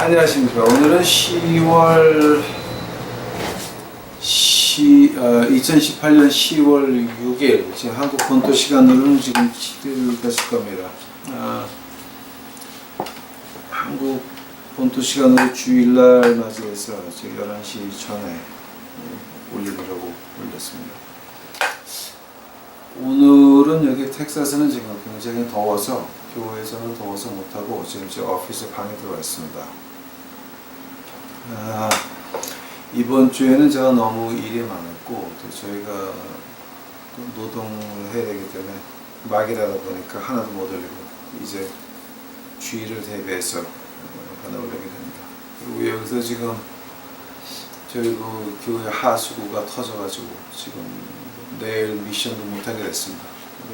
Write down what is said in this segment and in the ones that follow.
안녕하십니까. 오늘은 2018년 10월 6일, 지금 한국 본토 시간으로는 지금 7일 됐을 겁니다. 한국 본토 시간으로 주일날 맞이해서 지금 11시 전에 올리려고 올렸습니다. 오늘은 여기 텍사스는 지금 굉장히 더워서 교회에서는 더워서 못하고 지금 제 오피스 방에 들어와 있습니다. 이번 주에는 제가 너무 일이 많았고 또 저희가 또 노동을 해야 되기 때문에 막이라다 보니까 하나도 못 올리고 이제 주일을 대비해서 하나 올리게 됩니다. 그리고 여기서 지금 저희 그 교회 하수구가 터져가지고 지금 내일 미션도 못하게 됐습니다.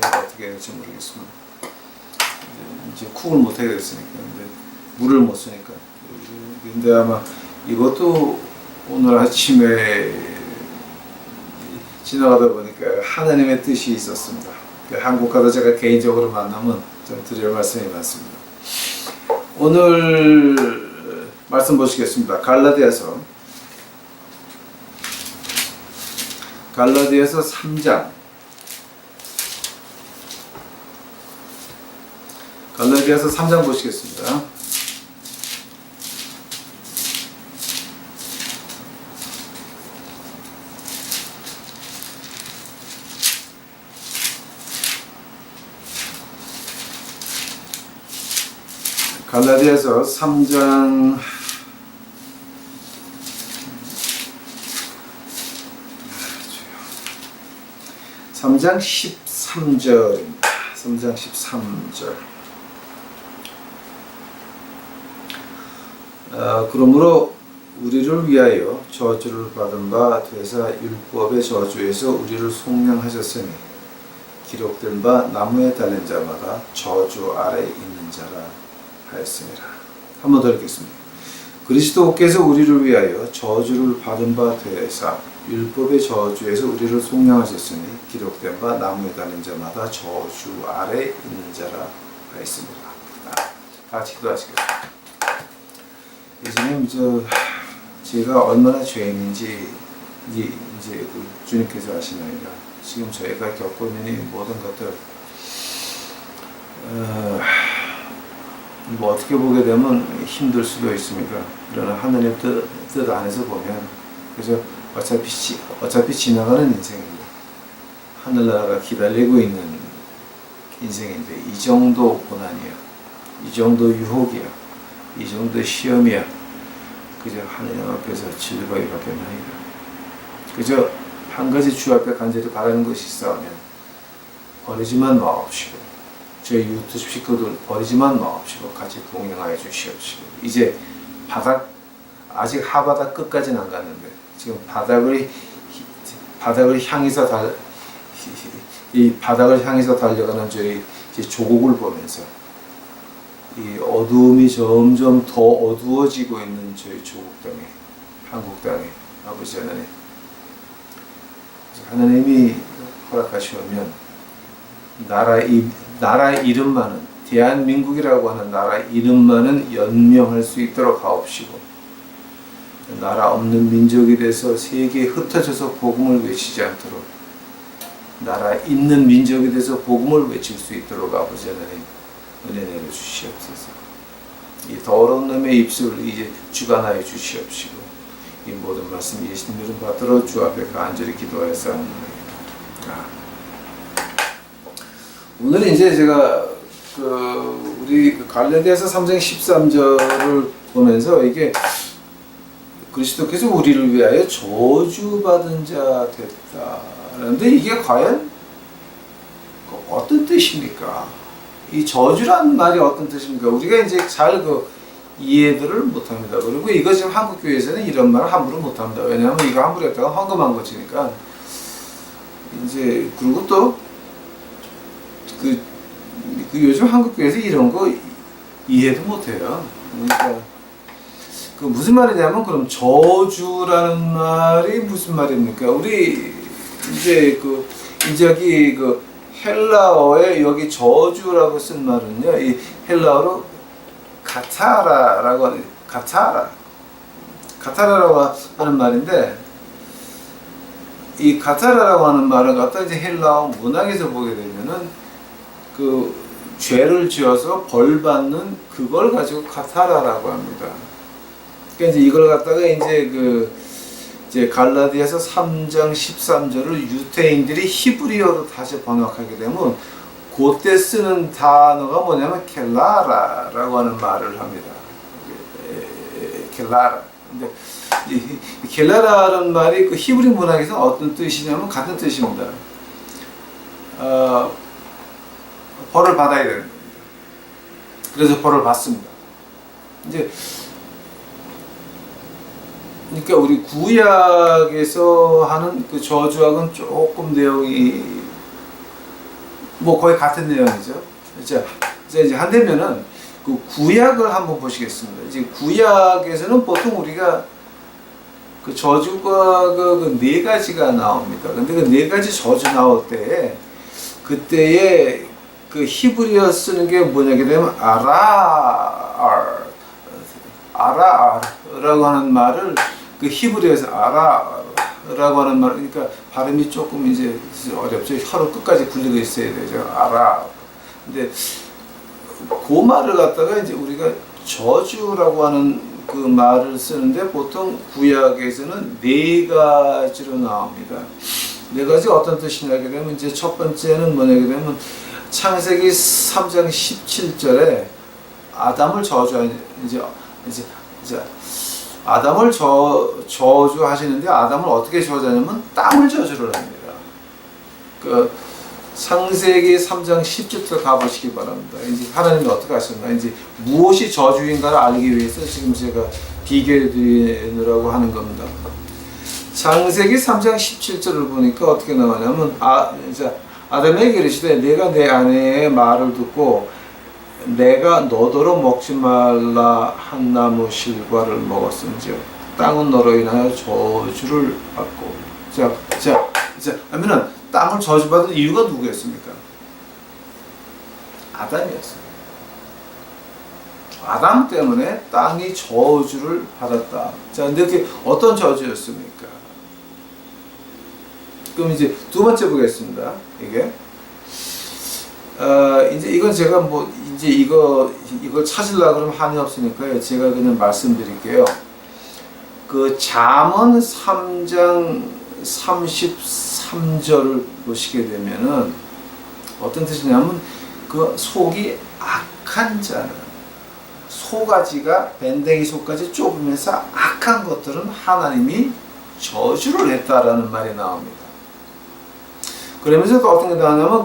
어떻게 할지 모르겠습니다. 이제 쿡을 못하게 됐으니까, 근데 물을 못 쓰니까. 근데 아마 이것도 오늘 아침에 지나가다 보니까 하나님의 뜻이 있었습니다. 한국 가서 제가 개인적으로 만나면 좀 드릴 말씀이 많습니다. 오늘 말씀 보시겠습니다. 갈라디아서 3장. 갈라디아서 3장 보시겠습니다. 갈라디아서 3장 13절입니다. 3장 13절. 그러므로 우리를 위하여 저주를 받은 바 되사 율법의 저주에서 우리를 속량하셨으니 기록된 바 나무에 달린 자마다 저주 아래 있는 자라 하였습니다. 한 번 더 읽겠습니다. 그리스도께서 우리를 위하여 저주를 받은 바 되사 율법의 저주에서 우리를 속량하셨으니 기록된 바 나무에 달린 자마다 저주 아래 있는 자라 하였습니다. 같이 기도하시겠습니다. 예수님, 제가 얼마나 죄인인지 이제 주님께서 아시나이다. 지금 저희가 겪고 있는 이 모든 것들, 뭐 어떻게 보게 되면 힘들 수도 있습니다. 그러나 하나님 뜻 안에서 보면, 그래서 어차피 지나가는 인생입니다. 하늘나라가 기다리고 있는 인생인데, 이 정도 고난이야, 이 정도 유혹이야, 이 정도 시험이야, 그저 하나님 앞에서 즐거이 받겠나이다. 그저 한 가지 주 앞에 간절히 바라는 것이 있사오면 버리지만 마옵시고, 저희 유튜브 식구들 버리지만 마옵시고 같이 동행하여 주시옵시고, 이제 아직 하바닥 끝까지는 안 갔는데 지금 바닥을 향해서 달려가는 저희 이제 조국을 보면서 이 어두움이 점점 더 어두워지고 있는 저희 조국 땅에, 한국 땅에, 아버지 하나님이 허락하시면 나라 이름만은, 대한민국이라고 하는 나라 이름만은 연명할 수 있도록 하옵시고, 나라 없는 민족이 돼서 세계에 흩어져서 복음을 외치지 않도록 나라 있는 민족이 돼서 복음을 외칠 수 있도록 아버지 하나님 은혜 내려 주시옵소서. 이 더러운 놈의 입술을 이제 주관하여 주시옵시고, 이 모든 말씀 예수님 이름 받들어 주 앞에 간절히 기도하였사옵나이다. 오늘 이제 제가 우리 갈라디아서 3장 13절을 보면서 이게 그리스도께서 우리를 위하여 저주받은 자 됐다. 그런데 이게 과연 어떤 뜻입니까? 이 저주란 말이 어떤 뜻입니까? 우리가 이제 잘 이해들을 못합니다. 그리고 이거 지금 한국 교회에서는 이런 말을 함부로 못합니다. 왜냐하면 이거 함부로 했다가 황금한 것이니까. 이제 그리고 또 요즘 한국 교회에서 이런 거 이해도 못해요. 그러니까 무슨 말이냐면, 그럼 저주라는 말이 무슨 말입니까? 우리 이제 여기 헬라어에 여기 저주라고 쓴 말은요, 이 헬라어로 카타라라고 가타라라고 하는 말인데, 이 가타라라고 하는 말은 갖다 이제 헬라어 문학에서 보게 되면은 그 죄를 지어서 벌 받는 그걸 가지고 가타라라고 합니다. 그러니까 이제 이걸 갖다가 이제 갈라디아서 3장 13절을 유태인들이 히브리어로 다시 번역하게 되면 그때 쓰는 단어가 뭐냐면 켈라라라고 하는 말을 합니다. 켈라라. 근데 이 켈라라는 말이 그 히브리 문학에서 어떤 뜻이냐면 같은 뜻입니다. 벌을 받아야 되는 겁니다. 그래서 벌을 받습니다. 이제 그러니까 우리 구약에서 하는 그 저주하고는 조금 내용이 뭐 거의 같은 내용이죠. 자, 이제 한대면은 그 구약을 한번 보시겠습니다. 이제 구약에서는 보통 우리가 그 저주가 그 네 가지가 나옵니다. 근데 그 네 가지 저주 나올 때 그때에 그 히브리어 쓰는 게 뭐냐게 되면 아라라고 하는 말을 그 히브리어에서 아라라고 하는 말, 그러니까 발음이 조금 이제 어렵죠. 혀로 끝까지 굴리고 있어야 되죠. 아라. 근데 그 말을 갖다가 이제 우리가 저주라고 하는 그 말을 쓰는데 보통 구약에서는 네 가지로 나옵니다. 네 가지 어떤 뜻이냐게 되면 이제 첫 번째는 뭐냐게 되면 창세기 3장 17절에 아담을 저주하는 이제 아담을 저주하시는데 아담을 어떻게 저주하냐면 땅을 저주를 합니다. 그 창세기 3장 10절부터 가보시기 바랍니다. 이제 하나님이 어떻게 하셨나, 이제 무엇이 저주인가를 알기 위해서 지금 제가 비교해 드리느라고 하는 겁니다. 창세기 3장 17절을 보니까 어떻게 나오냐면 아담에게 이르시되 내가 내 아내의 말을 듣고 내가 너더러 먹지 말라 한 나무 실과를 먹었은지요 땅은 너로 인하여 저주를 받고. 자 하면은 땅을 저주받은 이유가 누구였습니까? 아담이었어요. 아담 때문에 땅이 저주를 받았다. 자, 근데 그게 어떤 저주였습니까? 그럼 이제 두 번째 보겠습니다. 이게 이제 이건 제가 뭐 이제 이걸 찾으려고 그러면 한이 없으니까요. 제가 그냥 말씀드릴게요. 그 잠언 3장 33절을 보시게 되면은 어떤 뜻이냐면 그 속이 악한 자는 소가지가 밴댕이 속까지 좁으면서 악한 것들은 하나님이 저주를 했다라는 말이 나옵니다. 그러면서 또 어떤 게 나오냐면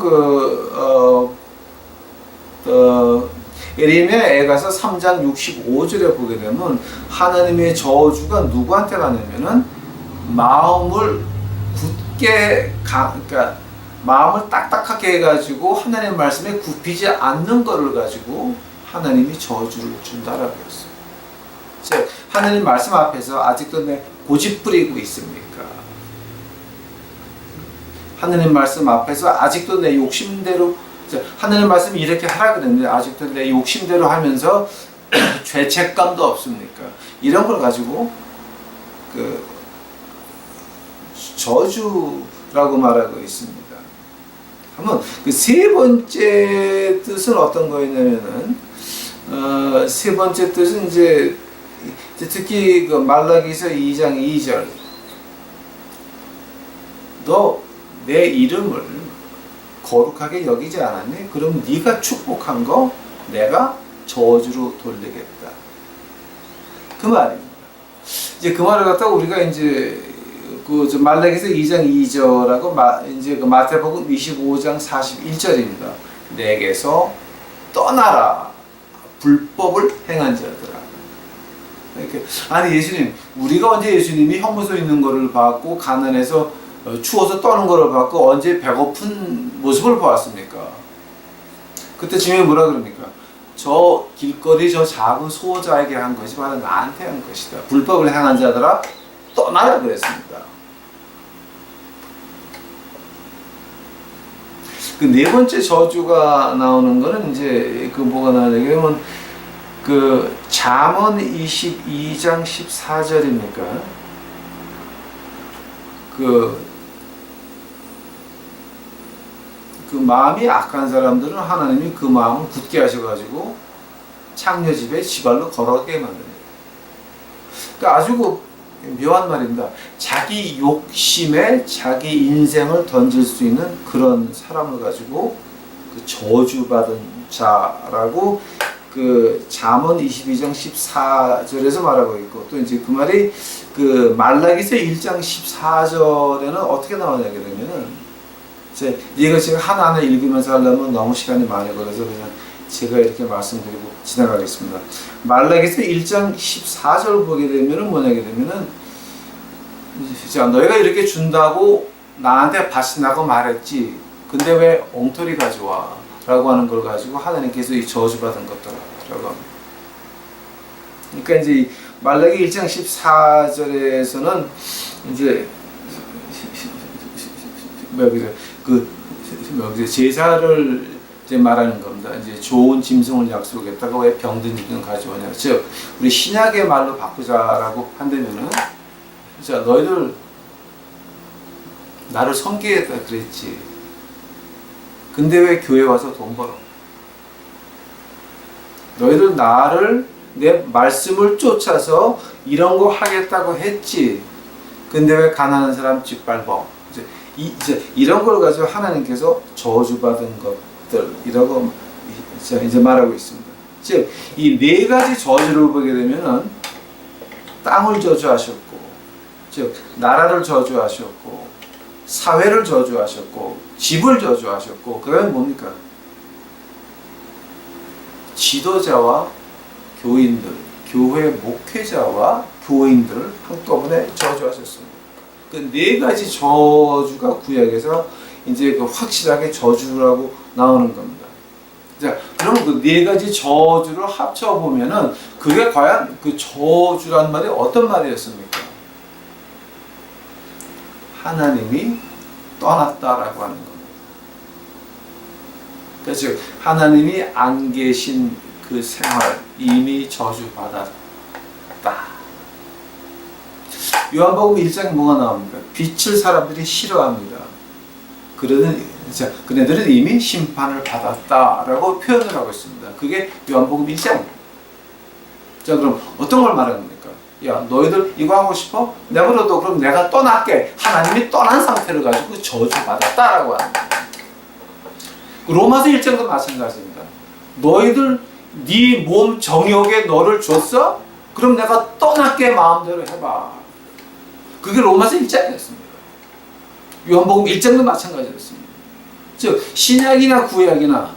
에레미야에 가서 3장 65절에 보게 되면 하나님의 저주가 누구한테 가냐면은 마음을 굳게 그러니까 마음을 딱딱하게 해가지고 하나님의 말씀에 굽히지 않는 것을 가지고 하나님이 저주를 준다라고 했어요. 즉 하나님 말씀 앞에서 아직도 내 고집 부리고 있습니까? 하나님 말씀 앞에서 아직도 내 욕심대로, 하나님 말씀이 이렇게 하라 그랬는데 아직도 내 욕심대로 하면서 죄책감도 없습니까? 이런 걸 가지고 그 저주라고 말하고 있습니다. 한번 그 세 번째 뜻은 어떤 거였냐면은 세 번째 뜻은 이제 특히 그 말라기서 2장 2절 너 내 이름을 거룩하게 여기지 않았니? 그럼 네가 축복한 거 내가 저주로 돌리겠다. 그 말입니다. 이제 그 말을 갖다가 우리가 이제 그 말라기서 2장 2절하고 이제 그 마태복음 25장 41절입니다. 내게서 떠나라 불법을 행한 자들아. 이렇게 아니 예수님 우리가 언제 예수님이 형무소 있는 거를 봤고 가난해서 추워서 떠는 거를 봤고 언제 배고픈 모습을 보았습니까? 그때 주님이 뭐라 그럽니까? 저 길거리 저 작은 소자에게 한 것이 바로 나한테 한 것이다. 불법을 행한 자들아 떠나라 그랬습니다. 그 네 번째 저주가 나오는 거는 이제 그 뭐가 나오냐면 그 잠언 22장 14절입니까? 그 마음이 악한 사람들은 하나님이 그 마음을 굳게 하셔가지고 창녀집에 지발로 걸어가게 만듭니다. 그러니까 아주 묘한 말입니다. 자기 욕심에 자기 인생을 던질 수 있는 그런 사람을 가지고 그 저주받은 자라고 그 잠언 22장 14절에서 말하고 있고, 또 이제 그 말이 그 말라기서 1장 14절에는 어떻게 나오냐 그러면은, 이거 지금 하나하나 읽으면서 하려면 너무 시간이 많이 걸려서 그냥 제가 이렇게 말씀드리고 지나가겠습니다. 말라기서 1장 14절 보게 되면은 뭐냐게 되면은, 자, 너희가 이렇게 준다고 나한테 바친다고 말했지, 근데 왜 엉터리 가져와? 라고 하는 걸 가지고 하나님께서 이 저주받은 것들라고 합니다. 그러니까 이제 말라기 1장 14절에서는 이제 제사를 이제 말하는 겁니다. 이제 좋은 짐승을 약속했다가 왜 병든 짐승을 가져오냐. 즉 우리 신약의 말로 바꾸자라고 한다면은, 자, 너희들 나를 섬기겠다 그랬지. 근데 왜 교회 와서 돈 벌어? 너희들 나를, 내 말씀을 쫓아서 이런 거 하겠다고 했지. 근데 왜 가난한 사람 짓밟어? 이제 이런 걸 가지고 하나님께서 저주받은 것들이라고 이제 말하고 있습니다. 즉, 이 네 가지 저주를 보게 되면은 땅을 저주하셨고, 즉 나라를 저주하셨고, 사회를 저주하셨고, 집을 저주하셨고, 그 다음에 뭡니까? 지도자와 교인들, 교회 목회자와 교인들을 한꺼번에 저주하셨습니다. 그 네 가지 저주가 구약에서 이제 그 확실하게 저주라고 나오는 겁니다. 자, 그러면 그 네 가지 저주를 합쳐보면은 그게 과연 그 저주란 말이 어떤 말이었습니까? 하나님이 떠났다라고 하는 겁니다. 그래서 하나님이 안 계신 그 생활 이미 저주받았다. 요한복음 1장에 뭐가 나옵니까? 빛을 사람들이 싫어합니다. 그네들은 이미 심판을 받았다라고 표현을 하고 있습니다. 그게 요한복음 1장입니다. 자, 그럼 어떤 걸 말하는 겁니까? 야, 너희들 이거 하고 싶어? 내버려둬. 그럼 내가 떠날게. 하나님이 떠난 상태를 가지고 저주받았다라고 하는 거예요. 로마서 1장도 마찬가지입니다. 너희들 네 몸 정욕에 너를 줬어? 그럼 내가 떠날게. 마음대로 해봐. 그게 로마서 1장이었습니다. 요한복음 1장도 마찬가지였습니다. 즉 신약이나 구약이나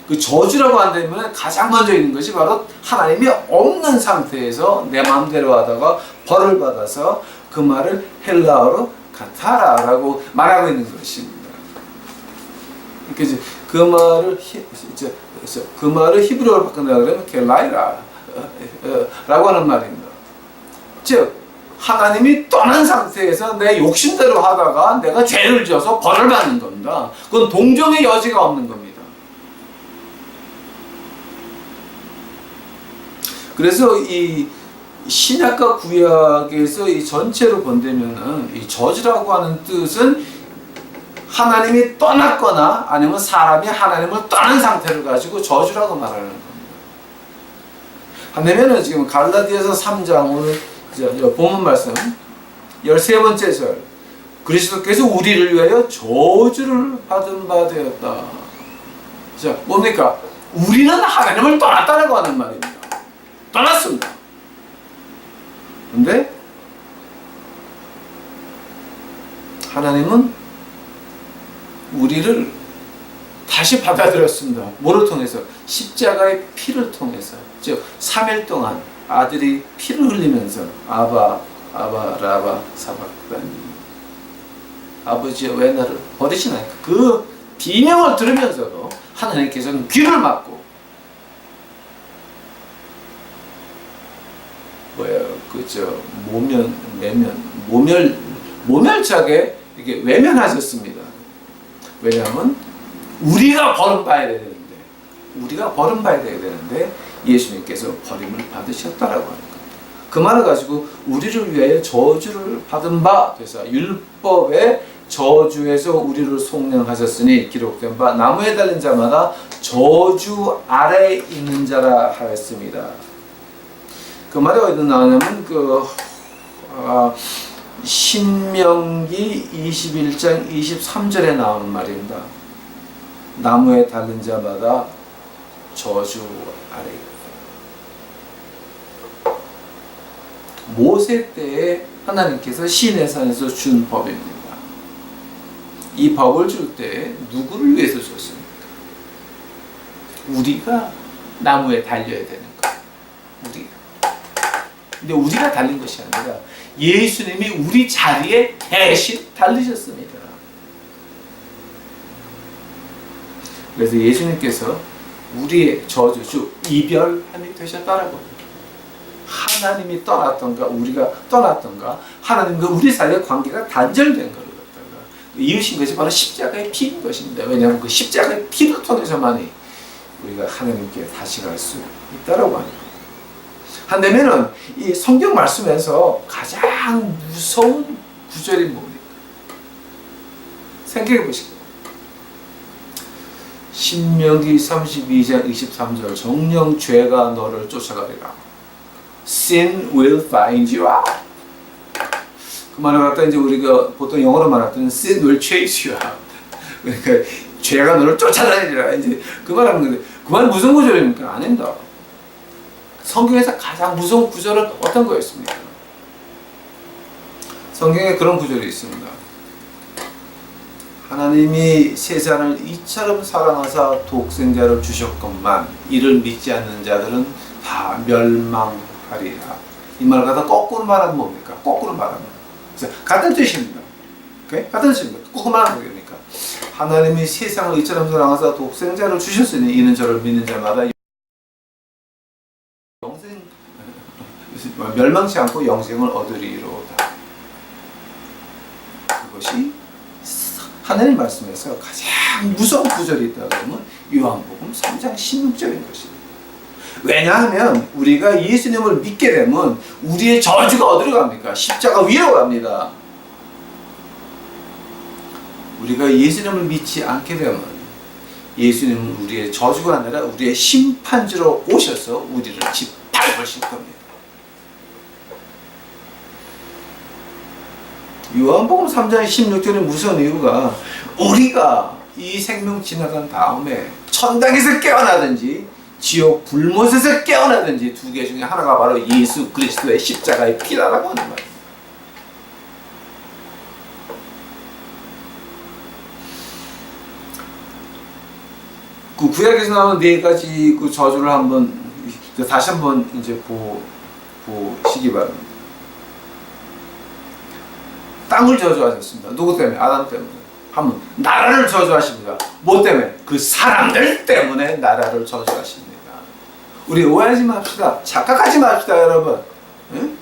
그 저주라고 한다면 가장 먼저 있는 것이 바로 하나님이 없는 상태에서 내 마음대로 하다가 벌을 받아서 그 말을 헬라어로 가타라라고 말하고 있는 것입니다. 그래서 그 말을 히브리어로 바꾼다 그러면 겔라이라 라고 하는 말입니다. 즉 하나님이 떠난 상태에서 내 욕심대로 하다가 내가 죄를 지어서 벌을 받는 겁니다. 그건 동정의 여지가 없는 겁니다. 그래서 이 신약과 구약에서 이 전체로 본다면은 이 저주라고 하는 뜻은 하나님이 떠났거나 아니면 사람이 하나님을 떠난 상태를 가지고 저주라고 말하는 겁니다. 한다면은 지금 갈라디아서 3장 오늘 본문 말씀 13번째 절, 그리스도께서 우리를 위하여 저주를 받은 바 되었다. 자, 뭡니까? 우리는 하나님을 떠났다라고 하는 말입니다. 떠났습니다. 근데 하나님은 우리를 다시 받아들였습니다. 뭐를 통해서? 십자가의 피를 통해서. 즉 3일 동안 아들이 피를 흘리면서 아바 라바 사박다니, 아버지여 왜 나를 버리시나이까, 그 비명을 들으면서도 하나님께서는 귀를 막고 모멸차게 이렇게 외면하셨습니다. 왜냐하면 우리가 벌은 받아야 되는데 우리가 버림받아야 되는데 예수님께서 버림을 받으셨다라고 하는 겁니다. 그 말을 가지고 우리를 위하여 저주를 받은 바 돼서 율법의 저주에서 우리를 속량하셨으니 기록된 바 나무에 달린 자마다 저주 아래에 있는 자라 하였습니다. 그 말이 어디서 나오냐면 신명기 21장 23절에 나오는 말입니다. 나무에 달린 자마다 저주 아래에 있다. 모세 때에 하나님께서 시내산에서 준 법입니다. 이 법을 줄 때 누구를 위해서 줬습니까? 우리가 나무에 달려야 되는 거예요. 우리가. 근데 우리가 달린 것이 아니라 예수님이 우리 자리에 대신 달리셨습니다. 그래서 예수님께서 우리의 저주주 이별함이 되셨다라고 합니다. 하나님이 떠났던가 우리가 떠났던가 하나님과 우리 사이의 관계가 단절된 걸 갖다가 이으신 것이 바로 십자가의 피인 것입니다. 왜냐하면 그 십자가의 피를 통해서만이 우리가 하나님께 다시 갈 수 있다라고 합니다. 한다면은 이 성경 말씀에서 가장 무서운 구절이 뭡니까? 생각해 보시고 신명기 32장 23절 정녕 죄가 너를 쫓아가리라. Sin will find you out. 그 말을 갖다 이제 우리가 보통 영어로 말할 때는 Sin will chase you out. 그러니까 죄가 너를 쫓아다니리라. 이제 그 말하는 건데 그 말은 무슨 구절입니까? 아닙니다. 성경에서 가장 무서운 구절은 어떤 거였습니까? 성경에 그런 구절이 있습니다. 하나님이 세상을 이처럼 사랑하사 독생자를 주셨건만 이를 믿지 않는 자들은 다 멸망하리라. 이 말을 갖다 거꾸로 말하면 뭡니까? 거꾸로 말하면 같은 뜻입니다. 오케이? 같은 뜻입니다. 거꾸로 말하면 뭡니까? 하나님이 세상을 이처럼 사랑하사 독생자를 주셨으니 이는 저를 믿는 자마다 영생 멸망치 않고 영생을 얻으리로다. 그것이 하나님 말씀에서 가장 무서운 구절이 있다고 하면 요한복음 3장 16절인 것입니다. 왜냐하면 우리가 예수님을 믿게 되면 우리의 저주가 어디로 갑니까? 십자가 위로 갑니다. 우리가 예수님을 믿지 않게 되면 예수님은 우리의 저주가 아니라 우리의 심판주로 오셔서 우리를 짓밟으실 겁니다. 요한복음 3장 16절이 무서운 이유가 우리가 이 생명 지나간 다음에 천당에서 깨어나든지 지옥 불못에서 깨어나든지 두 개 중에 하나가 바로 예수 그리스도의 십자가의 피라라고 하는 말입니다. 그 구약에서 나오는 네 가지 그 저주를 한번 다시 한번 이제 보시기 바랍니다. 땅을 저주하셨습니다. 누구 때문에? 아담 때문에. 한번 나라를 저주하십니다. 뭐 때문에? 그 사람들 때문에 나라를 저주하십니다. 우리 오해하지 맙시다. 착각하지 맙시다, 여러분. 응?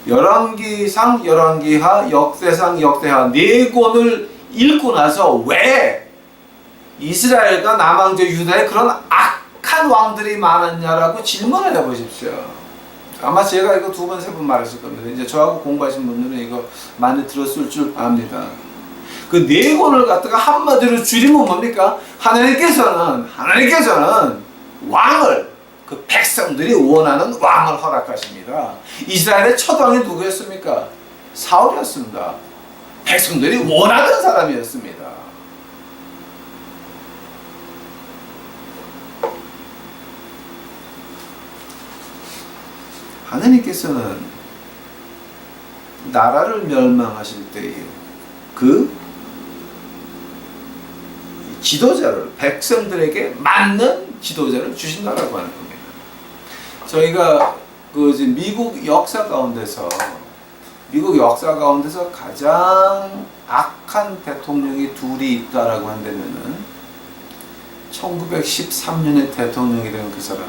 열왕기상, 열왕기하, 역대상, 역대하 네 권을 읽고 나서 왜 이스라엘과 남왕조 유다에 그런 악한 왕들이 많았냐라고 질문을 해보십시오. 아마 제가 이거 두 번, 세 번 말했을 겁니다. 이제 저하고 공부하신 분들은 이거 많이 들었을 줄 압니다. 그 네 권을 갖다가 한마디로 줄이면 뭡니까? 하나님께서는 왕을, 그 백성들이 원하는 왕을 허락하십니다. 이스라엘의 첫 왕이 누구였습니까? 사울이었습니다. 백성들이 원하던 사람이었습니다. 하나님께서는 나라를 멸망하실 때에 그 지도자를 백성들에게 맞는 지도자를 주신다라고 하는 겁니다. 저희가 그 미국 역사 가운데서 가장 악한 대통령이 둘이 있다라고 한다면은 1913년에 대통령이 된 그 사람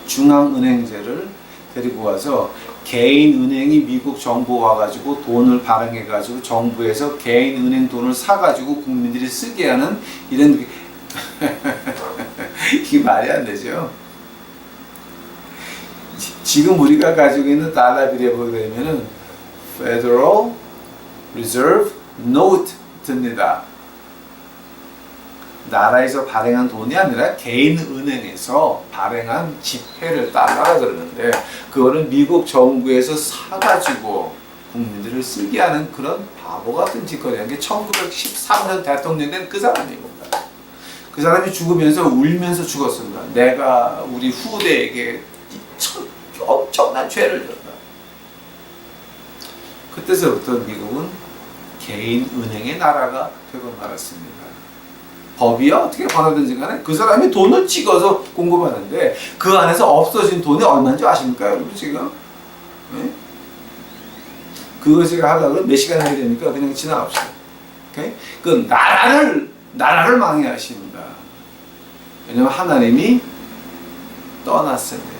중앙은행제를 데리고 와서 개인 은행이 미국 정부 와가지고 돈을 발행해가지고 정부에서 개인 은행 돈을 사가지고 국민들이 쓰게 하는 이런 이게 말이 안 되죠. 지금 우리가 가지고 있는 달러 비례 보게 되면은 Federal Reserve Note입니다. 나라에서 발행한 돈이 아니라 개인 은행에서 발행한 지폐를 달러라 그러는데, 그거는 미국 정부에서 사가지고 국민들을 쓰게 하는 그런 바보 같은 짓거리한 게 1913년 대통령 된 그 사람입니다. 그 사람이 죽으면서 울면서 죽었습니다. 내가 우리 후대에게 엄청난 죄를 졌다. 그때서부터 미국은 개인 은행의 나라가 되고 말았습니다. 법이야 어떻게 번하든지 간에 그 사람이 돈을 찍어서 공급하는데, 그 안에서 없어진 돈이 얼마인지 아십니까 여러분 지금? 네? 그거 제가 하려고 몇 시간 해야 되니까 그냥 지나갑시다. 오케이? 그 나라를 망해하십니다. 왜냐면 하나님이 떠났습니다.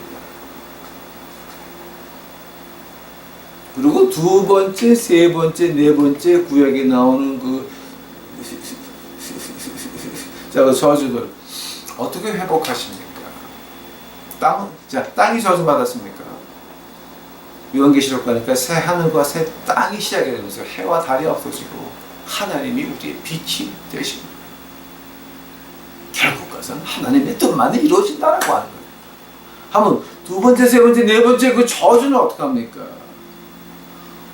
그리고 두 번째, 세 번째, 네 번째 구약에 나오는 그 저주들 어떻게 회복하십니까? 땅이 저주받았습니까? 요한계시록 가니까 새 하늘과 새 땅이 시작이 되면서 해와 달이 없어지고 하나님이 우리의 빛이 되십니다. 결국 가서는 하나님의 뜻만이 이루어진다라고 하는 거예요. 한번 두 번째, 세 번째, 네 번째 그 저주는 어떡합니까?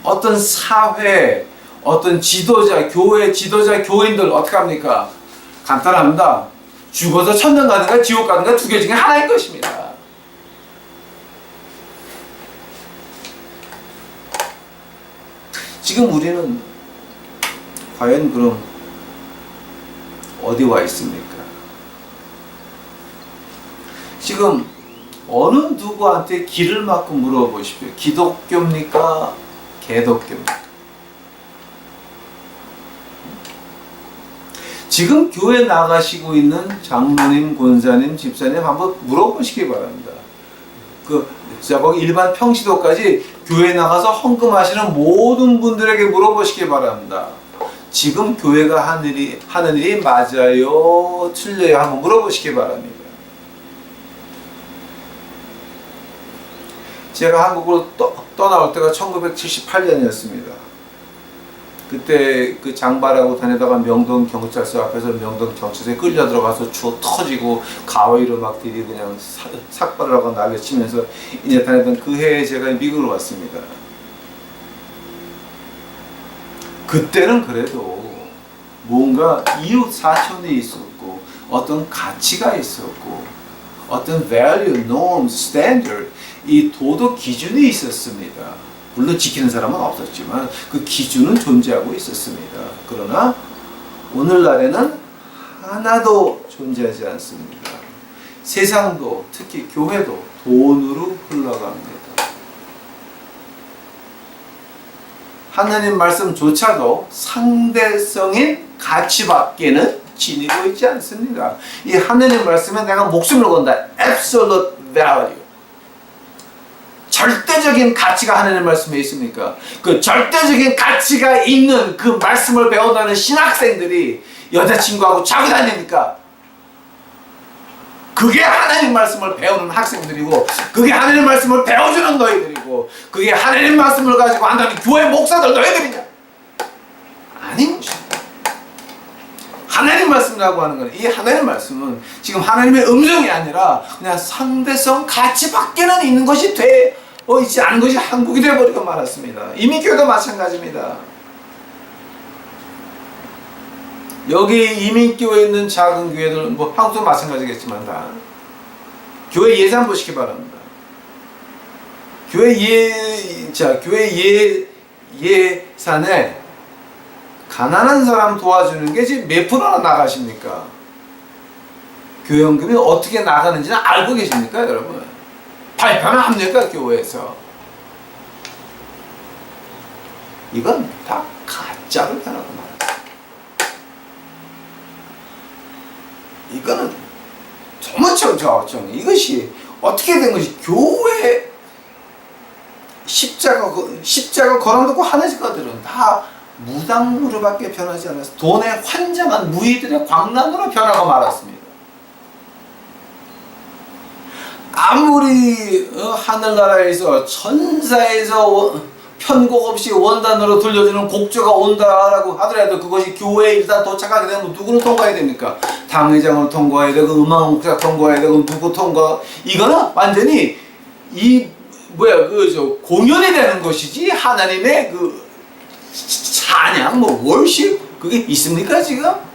어떤 사회, 어떤 지도자, 교회 지도자, 교인들 어떡합니까? 간단합니다. 죽어서 천당 가든가 지옥 가든가 두 개 중에 하나인 것입니다. 지금 우리는 과연 그럼 어디 와 있습니까? 지금 어느 누구한테 길을 막고 물어보십시오. 기독교입니까? 개독교입니까? 지금 교회 나가시고 있는 장로님, 권사님, 집사님 한번 물어보시기 바랍니다. 거기 일반 평시도까지 교회 나가서 헌금하시는 모든 분들에게 물어보시기 바랍니다. 지금 교회가 하는 일이 맞아요? 틀려요? 한번 물어보시기 바랍니다. 제가 한국으로 떠나올 때가 1978년이었습니다. 그때 그 장발하고 다니다가 명동 경찰서 앞에서 명동 경찰서에 끌려 들어가서 주워 터지고 가와이로 막 들이 그냥 삭발을 하고 날려치면서 이제 다니던 그 해에 제가 미국으로 왔습니다. 그때는 그래도 뭔가 이웃 사촌이 있었고 어떤 가치가 있었고 어떤 value, norm, standard, 이 도덕 기준이 있었습니다. 물론 지키는 사람은 없었지만 그 기준은 존재하고 있었습니다. 그러나 오늘날에는 하나도 존재하지 않습니다. 세상도 특히 교회도 돈으로 흘러갑니다. 하나님 말씀조차도 상대성인 가치밖에는 지니고 있지 않습니다. 이 하나님 말씀에 내가 목숨을 건다. Absolute value. 절대적인 가치가 하나님 말씀에 있습니까? 그 절대적인 가치가 있는 그 말씀을 배운다는 신학생들이 여자친구하고 자고 다닙니까? 그게 하나님 말씀을 배우는 학생들이고 그게 하나님 말씀을 배워주는 너희들이고 그게 하나님 말씀을 가지고 한다는 교회 목사들 너희들이냐? 아닌 것입니다. 하나님 말씀이라고 하는 건 이 하나님 말씀은 지금 하나님의 음성이 아니라 그냥 상대성 가치밖에는 있는 것이 있지 않은 것이 한국이 되어버리고 말았습니다. 이민교회도 마찬가지입니다. 여기 이민교회에 있는 작은 교회들, 뭐 한국도 마찬가지겠지만 다 교회 예산 보시기 바랍니다. 교회 예산에 가난한 사람 도와주는 게 지금 몇 프로나 나가십니까? 교회연금이 어떻게 나가는지는 알고 계십니까, 여러분? 발표는 합니까, 교회에서? 이건 다 가짜로 해놓고 말합니다. 이거는 정말 이것이 어떻게 된 것이 교회 십자가 거랑놓고 하는 것들은 다 무당으로밖에 변하지 않았어. 돈에 환장한 무의들의 광란으로 변하고 말았습니다. 아무리 하늘나라에서 천사에서 편곡 없이 원단으로 들려주는 곡조가 온다라고 하더라도 그것이 교회에 일단 도착하게 되면 누구를 통과해야 됩니까? 당회장을 통과해야 되고 음악 목사 통과해야 되고 누구 통과, 이거는 완전히 공연이 되는 것이지 하나님의 그 찬양 월십 그게 있습니까 지금?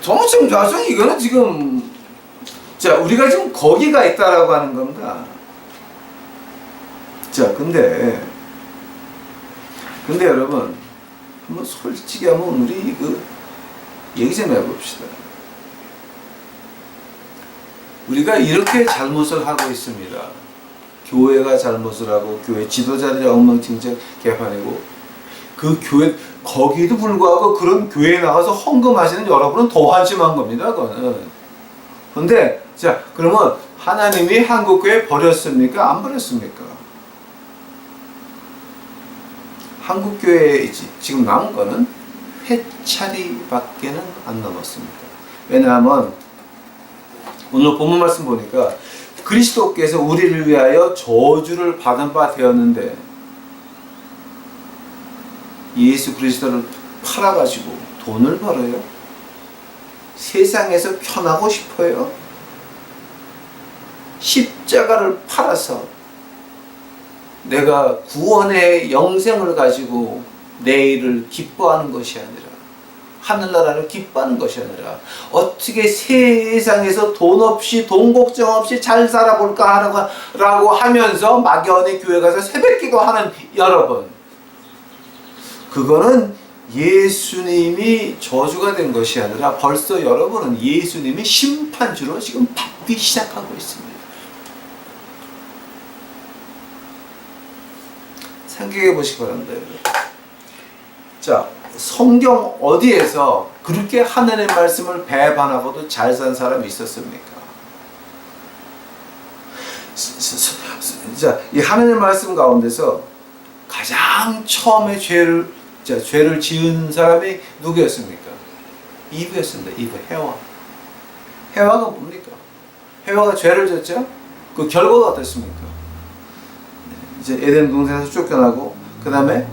정신 좌선 이거는 지금 우리가 지금 거기가 있다라고 하는 겁니다. 근데 여러분 한번 솔직히 한번 우리 얘기 좀 해봅시다. 우리가 이렇게 잘못을 하고 있습니다. 교회가 잘못을 하고 교회 지도자들이 엉망진창 개판이고 그 교회 거기도 불구하고 그런 교회에 나가서 헌금하시는 여러분은 더 한심한 겁니다. 그거는. 근데 그러면 하나님이 한국교회 버렸습니까? 안 버렸습니까? 한국교회에 지금 남은 거는 회차리밖에는 안 남았습니다. 왜냐하면 오늘 본문 말씀 보니까 그리스도께서 우리를 위하여 저주를 받은 바 되었는데 예수 그리스도를 팔아가지고 돈을 벌어요? 세상에서 편하고 싶어요? 십자가를 팔아서 내가 구원의 영생을 가지고 내일을 기뻐하는 것이 아니라 하늘나라를 기뻐하는 것이 아니라 어떻게 세상에서 돈 없이 돈 걱정 없이 잘 살아볼까 라고 하면서 막연히 교회 가서 새벽기도 하는 여러분, 그거는 예수님이 저주가 된 것이 아니라 벌써 여러분은 예수님이 심판주로 지금 받기 시작하고 있습니다. 생각해 보시기 바랍니다. 성경 어디에서 그렇게 하나님의 말씀을 배반하고도 잘 산 사람이 있었습니까? 이 하나님의 말씀 가운데서 가장 처음에 죄를 지은 사람이 누구였습니까? 이브였습니다. 이브, 해와가 뭡니까? 해와가 죄를 졌죠? 그 결과가 어땠습니까? 에덴 동산에서 쫓겨나고 그 다음에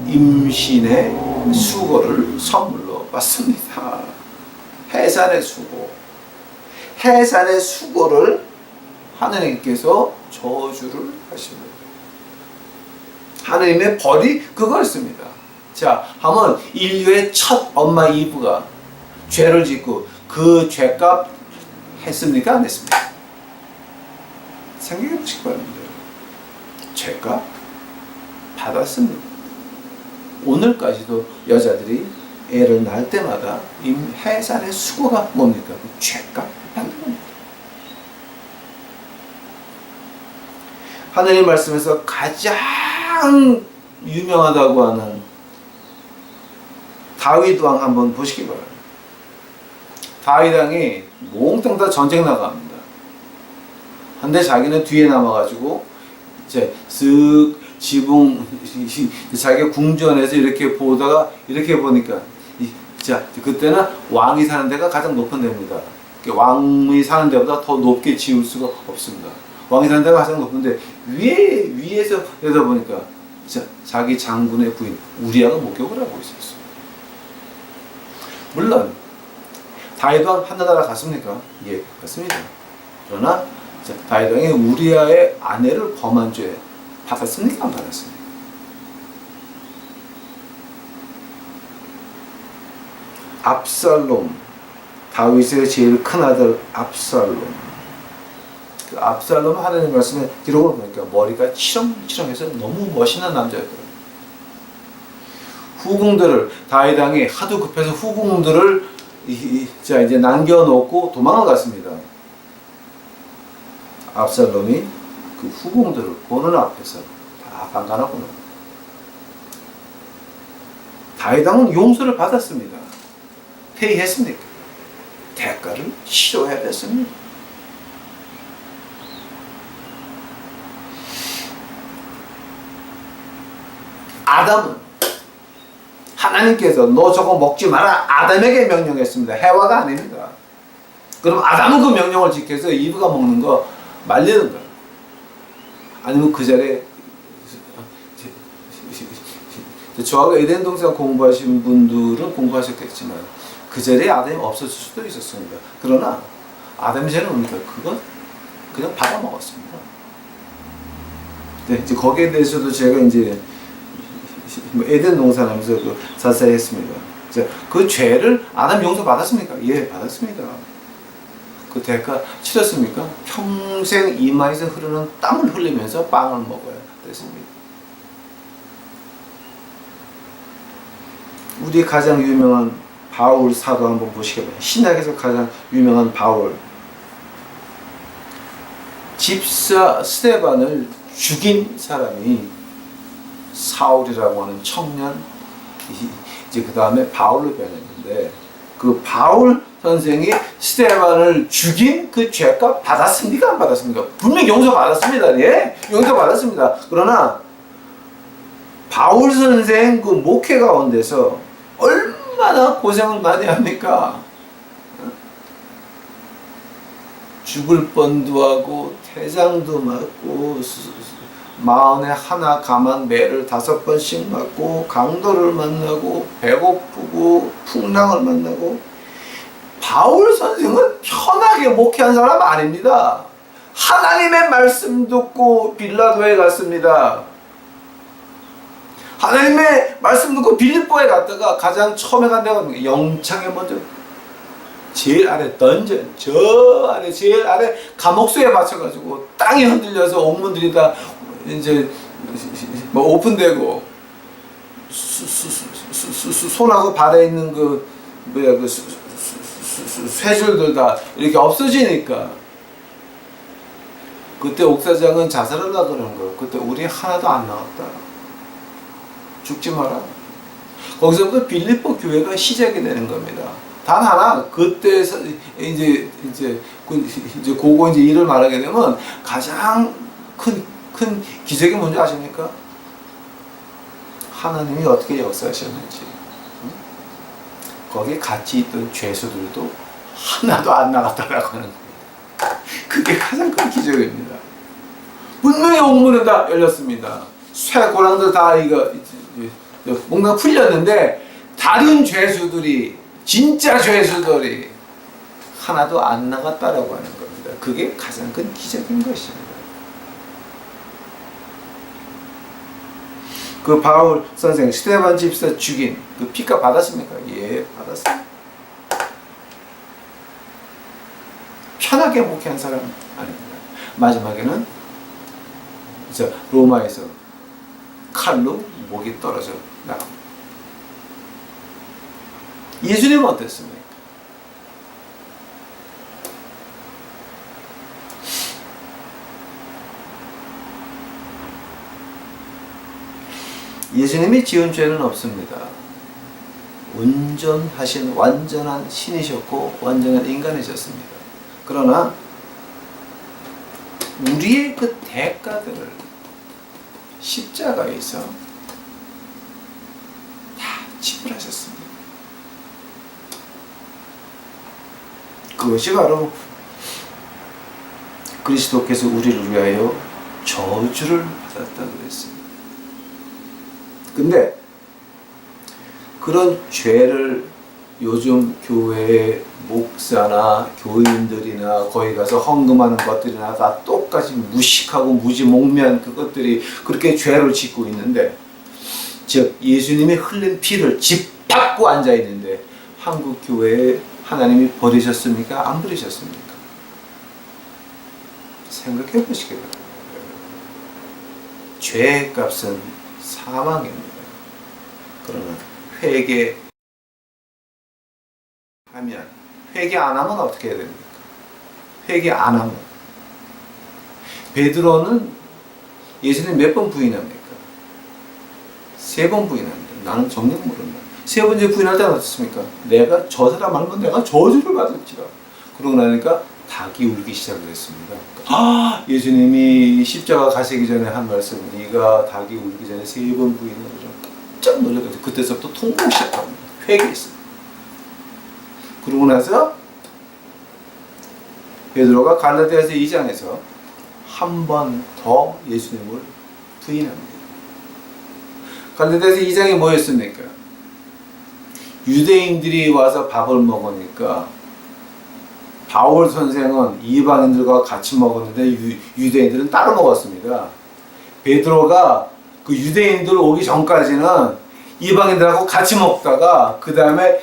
임신의 수고를 선물로 받습니다. 해산의 수고를 하나님께서 저주를 하십니다. 하나님의 벌이 그거였습니다. 하면 인류의 첫 엄마 이브가 죄를 짓고 그 죄값 했습니까? 안 했습니까? 생각해 보시기 바랍니다. 죄값 받았습니다. 오늘까지도 여자들이 애를 낳을 때마다 이 해산의 수고가 뭡니까? 죄값 받는 겁니다. 하나님 말씀에서 가장 유명하다고 하는 다윗 왕 한번 보시기 바랍니다. 다윗 왕이 몽땅 다 전쟁 나갑니다. 근데 자기는 뒤에 남아가지고 쓱 지붕 자기가 궁전에서 이렇게 보다가 이렇게 보니까 그때는 왕이 사는 데가 가장 높은 데입니다. 왕이 사는 데보다 더 높게 지을 수가 없습니다. 왕이 사는 데가 가장 높은데 위에서 내다보니까 자기 장군의 부인 우리아가 목욕을 하고 있었어요. 물론 다윗 왕 하늘나라 갔습니까? 예, 갔습니다. 그러나 다윗 왕이 우리아의 아내를 범한 죄 받았습니까? 안 받았습니까? 압살롬, 다윗의 제일 큰 아들 압살롬. 그 압살롬 하나님 말씀에 기록을 보니까 머리가 치렁치렁해서 너무 멋있는 남자였더라고요. 후궁들을 다윗 왕이 하도 급해서 후궁들을 이제 남겨놓고 도망을 갔습니다. 압살롬이 그 후궁들을 보는 앞에서 다 방관하고 나옵니다. 다윗 왕은 용서를 받았습니다. 회의했습니까? 대가를 치러야 됐습니다. 아담은 하나님께서 너 저거 먹지 마라 아담에게 명령했습니다. 해와가 아닙니다. 그럼 아담은 그 명령을 지켜서 이브가 먹는 거 말리는 거예요. 아니면 그 자리에 저하고 에덴 동산 공부하신 분들은 공부하셨겠지만 그 자리에 아담이 없었을 수도 있었습니다. 그러나 아담이 죄는 뭡니까? 그거 그냥 받아 먹었습니다. 네, 이제 거기에 대해서도 제가 이제 에덴 동산하면서 그 자세히 했습니다. 그 죄를 아담 용서 받았습니까? 예, 받았습니다. 그 대가 치렀습니까? 평생 이마에서 흐르는 땀을 흘리면서 빵을 먹어야 됐습니다. 우리 가장 유명한 바울 사도 한번 보시겠어요. 신약에서 가장 유명한 바울. 집사 스데반을 죽인 사람이 사울이라고 하는 청년, 이제 그 다음에 바울로 변했는데, 그 바울 선생이 스데반을 죽인 그 죄값 받았습니까? 안 받았습니까? 분명히 용서 받았습니다. 예? 용서 받았습니다. 그러나 바울 선생 그 목회 가운데서 얼마나 고생을 많이 합니까? 죽을 뻔도 하고 태장도 맞고 마흔에 하나 감한 매를 5번씩 맞고 강도를 만나고 배고프고 풍랑을 만나고. 바울 선생은 편하게 목회한 사람 아닙니다. 하나님의 말씀 듣고 빌라도에 갔습니다. 하나님의 말씀 듣고 빌립보에 갔다가 가장 처음에 간 데가 영창에 먼저 제일 아래 던전, 저 아래 제일 아래 감옥수에 맞춰가지고 땅이 흔들려서 옥문들이 다 이제 뭐 오픈되고 손하고 발에 있는 그 뭐야 그 쇠줄들 다 이렇게 없어지니까 그때 옥사장은 자살하려고 그러는 거예요. 그때 우리 하나도 안 나왔다. 죽지 마라. 거기서부터 빌립보 교회가 시작이 되는 겁니다. 단 하나 그때 이제 그거 이제 일을 말하게 되면 가장 큰 기적이 뭔지 아십니까? 하나님이 어떻게 역사하셨는지. 거기에 같이 있던 죄수들도 하나도 안 나갔다라고 하는 겁니다. 그게 가장 큰 기적입니다. 분명히 옥문은 다 열렸습니다. 쇠 고랑들 다 뭔가 풀렸는데 다른 죄수들이 진짜 죄수들이 하나도 안 나갔다라고 하는 겁니다. 그게 가장 큰 기적인 것입니다. 그 바울 선생 스데반 집사 죽인 그 피가 받았습니까? 예, 받았습니다. 편하게 목회한 사람 아닙니다. 마지막에는 로마에서 칼로 목이 떨어져 나갑니다. 예수님은 어땠습니까? 예수님이 지은 죄는 없습니다. 온전하신 완전한 신이셨고 완전한 인간이셨습니다. 그러나 우리의 그 대가들을 십자가에서 다 지불하셨습니다. 그것이 바로 그리스도께서 우리를 위하여 저주를 받았다고 했습니다. 근데 그런 죄를 요즘 교회의 목사나 교인들이나 거기 가서 헌금하는 것들이나 다 똑같이 무식하고 무지몽매한 그것들이 그렇게 죄를 짓고 있는데, 즉 예수님이 흘린 피를 짓밟고 앉아 있는데 한국 교회에 하나님이 버리셨습니까? 안 버리셨습니까? 생각해 보시기 바랍니다. 죄의 값은 사망입니다. 그러나 회개 안 하면 어떻게 해야 됩니까? 회개 안 하면. 베드로는 예수님 몇 번 부인합니까? 3번 부인합니다. 나는 정녕 모른다. 3번째 부인할 때는 어떻습니까? 내가 저 사람 알면 내가 저주를 받을지라. 그러고 나니까 닭이 울기 시작을 했습니다. 예수님이 십자가 가시기 전에 한 말씀, 네가 닭이 울기 전에 3번 부인하리라. 깜짝 놀라가지고 그때서부터 통곡 시작합니다. 회개했습니다. 그러고 나서 베드로가 갈라디아서 2장에서 한 번 더 예수님을 부인합니다. 갈라디아서 2장에 뭐였습니까? 유대인들이 와서 밥을 먹으니까 바울 선생은 이방인들과 같이 먹었는데 유대인들은 따로 먹었습니다. 베드로가 그 유대인들 오기 전까지는 이방인들하고 같이 먹다가 그 다음에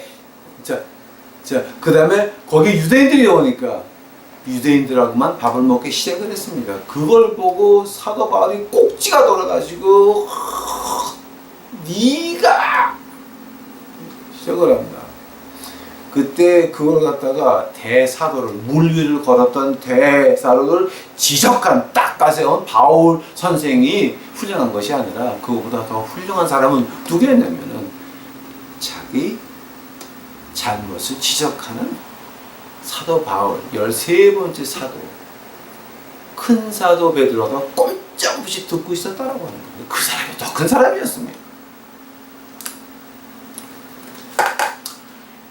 거기 유대인들이 오니까 유대인들하고만 밥을 먹기 시작을 했습니다. 그걸 보고 사도 바울이 꼭지가 돌아가지고 네가 시작을 합니다. 그때 그걸 갖다가 대사도를 물 위를 걸었던 대사도를 지적한 딱 가세운 바울 선생이 훌륭한 것이 아니라 그거보다 더 훌륭한 사람은 누구였냐면은 자기 잘못을 지적하는 사도 바울 13번째 사도 큰 사도 베드로가 꼼짝없이 듣고 있었다라고 하는 거예요. 그 사람이 더 큰 사람이었습니다.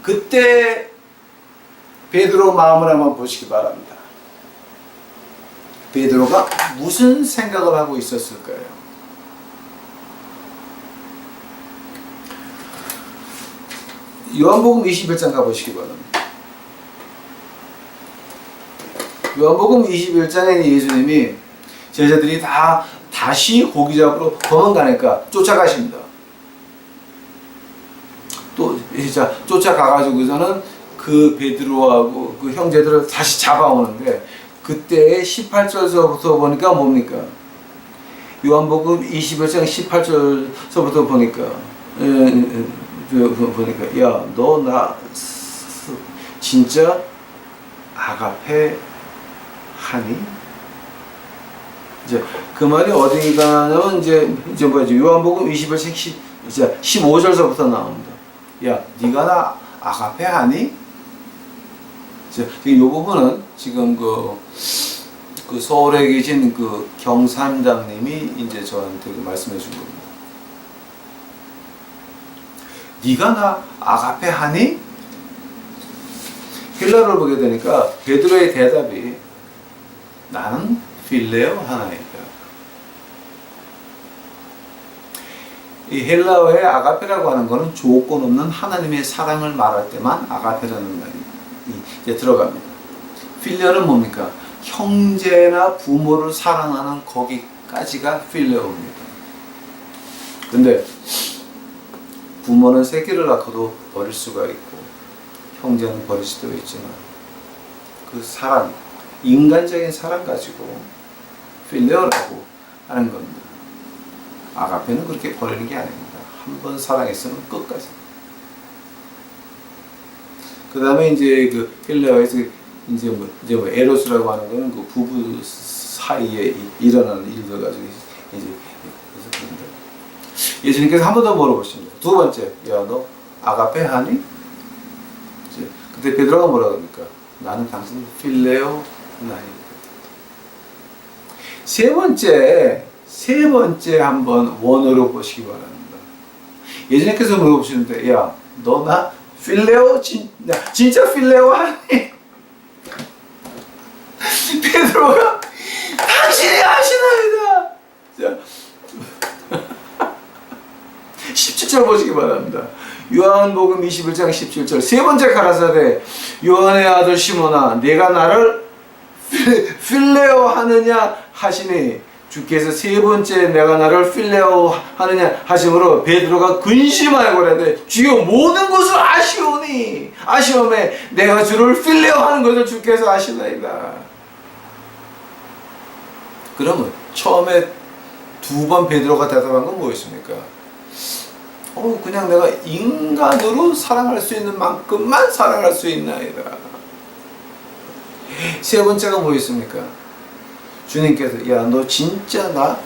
그때 베드로 마음을 한번 보시기 바랍니다. 베드로가 무슨 생각을 하고 있었을까요? 요한복음 21장 가보시기 바랍니다. 요한복음 21장에 예수님이 제자들이 다시 고기 잡으러 도망가니까 쫓아가십니다. 또 쫓아가가지고서는 그 베드로하고 그 형제들을 다시 잡아오는데 그때 18절서부터 보니까 뭡니까? 요한복음 21장 18절서부터 보니까 야, 너 나 진짜 아가페 하니? 이제 그 말이 어디 가냐면 이제 뭐지? 요한복음 21장 15절서부터 나옵니다. 야, 네가 나 아가페 하니? 이 부분은 지금 그 서울에 계신 그 경산장님이 이제 저한테 말씀해 준 겁니다. 네가 나 아가페 하니? 헬라어를 보게 되니까 베드로의 대답이 나는 필레오 하나이다. 이 헬라어의 아가페라고 하는 것은 조건 없는 하나님의 사랑을 말할 때만 아가페라는 말이 이제 들어갑니다. 필레오는 뭡니까? 형제나 부모를 사랑하는 거기까지가 필레오입니다. 근데 부모는 새끼를 낳고도 버릴 수가 있고 형제는 버릴 수도 있지만 그 사랑, 인간적인 사랑 가지고 필레오라고 하는 겁니다. 아가페는 그렇게 버리는 게 아닙니다. 한 번 사랑했으면 끝까지. 그 다음에 이제 그 헬라어에서 이제 뭐 에로스라고 하는 거는 그 부부 사이에 일어나는 일들 가지고 이제 예수님께서 한 번 더 물어보십니다. 두 번째, 야, 너 아가페 하니? 그때 베드로가 뭐라고 합니까? 나는 당신 필레오 나니. 세 번째 한번 원어로 보시기 바랍니다. 예수님께서 물어보시는데, 야, 너 나 필레오 진짜 필레오 하니? 베드로가 당신이 하시나이다. 17절 보시기 바랍니다. 요한복음 21장 17절 세 번째 가라사대 요한의 아들 시몬아 내가 나를 필레오 하느냐 하시니 주께서 세 번째 내가 나를 필레오 하느냐 하심으로 베드로가 근심하여 그랬는데 주여 모든 것을 아시오매 내가 주를 필레오 하는 것을 주께서 아시나이다. 그러면 처음에 두 번 베드로가 대답한 건 뭐였습니까? 그냥 내가 인간으로 사랑할 수 있는 만큼만 사랑할 수 있나이다. 세 번째가 뭐였습니까? 주님께서 야, 너 진짜 나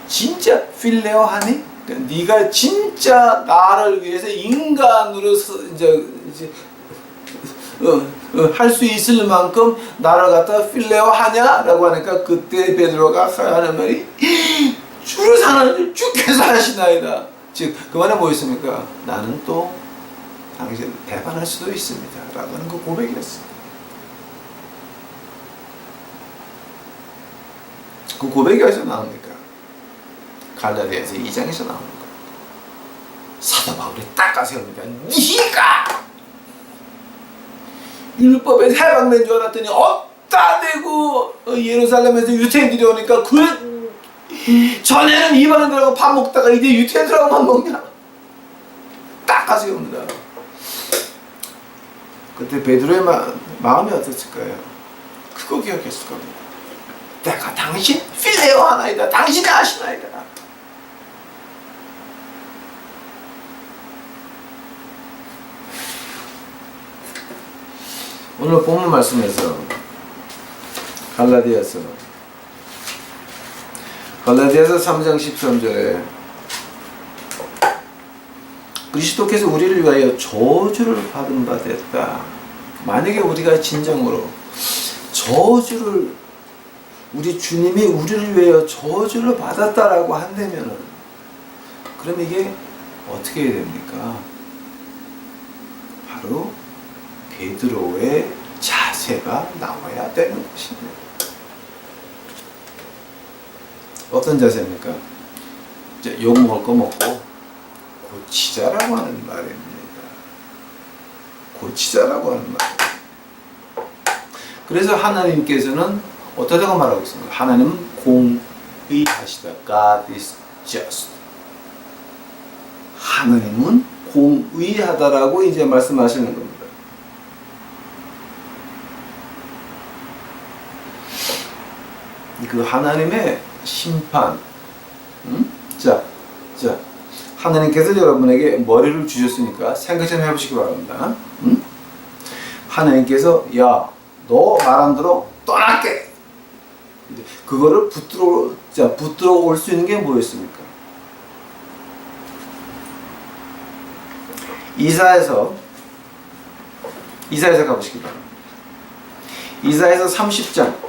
진짜 필레오 하니? 네가 진짜 나를 위해서 인간으로 이제 할 수 있을 만큼 나를 갖다 필레오 하냐라고 하니까 그때 베드로가 하는 말이 주를 사랑하는 주께서 하시나이다. 즉 그 말은 뭐였습니까? 나는 또 당신을 배반할 수도 있습니다 라고 하는 그 고백이었어요. 그 고백이 어디서 나옵니까? 갈라디아서 2장에서 나오는 거예요. 사도 바울이 딱 가세웁니다. 네가 율법에 해방된 줄 알았더니 어따 대고 예루살렘에서 유태인들이 오니까 그 전에는 이방인들하고 밥 먹다가 이제 유태인들하고 밥 먹냐? 딱 가세웁니다. 그때 베드로의 마음이 어땠을까요? 그거 기억했을 겁니다. 내가 당신 필레오 하나이다. 당신이 아시나이다. 오늘 본문 말씀에서 갈라디아서 3장 13절에 그리스도께서 우리를 위하여 저주를 받은 바 됐다. 만약에 우리가 진정으로 저주를 우리 주님이 우리를 위하여 저주를 받았다라고 한다면은 그럼 이게 어떻게 해야 됩니까? 바로 베드로의 자세가 나와야 되는 것입니다. 어떤 자세입니까? 이제 욕 먹을 거 먹고 고치자라고 하는 말입니다. 고치자라고 하는 말. 그래서 하나님께서는 어떻다고 말하고 있습니까? 하나님은 공의하시다. God is just. 하나님은 공의하다라고 이제 말씀하시는 겁니다. 그 하나님의 심판. 자, 하나님께서 여러분에게 머리를 주셨으니까 생각 좀 해보시기 바랍니다. 하나님께서 야, 너 말 안 들어? 떠날게. 그거를 붙들어 올 수 있는 게 뭐였습니까? 이사야서 가보시기 바랍니다. 이사야서 30장.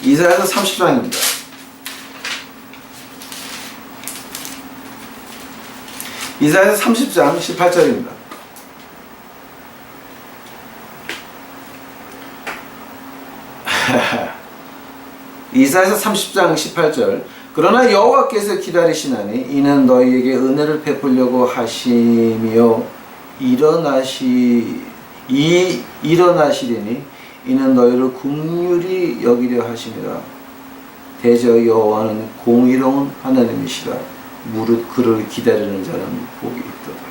이사야서 30장입니다. 이사야서 30장 18절입니다. 이사야서 30장 18절. 그러나 여호와께서 기다리시나니 이는 너희에게 은혜를 베풀려고 하시며 일어나시리니 이는 너희를 긍휼히 여기려 하심이라. 대저 여호와는 공의로운 하나님이시라. 무릇 그를 기다리는 자는 복이 있도다.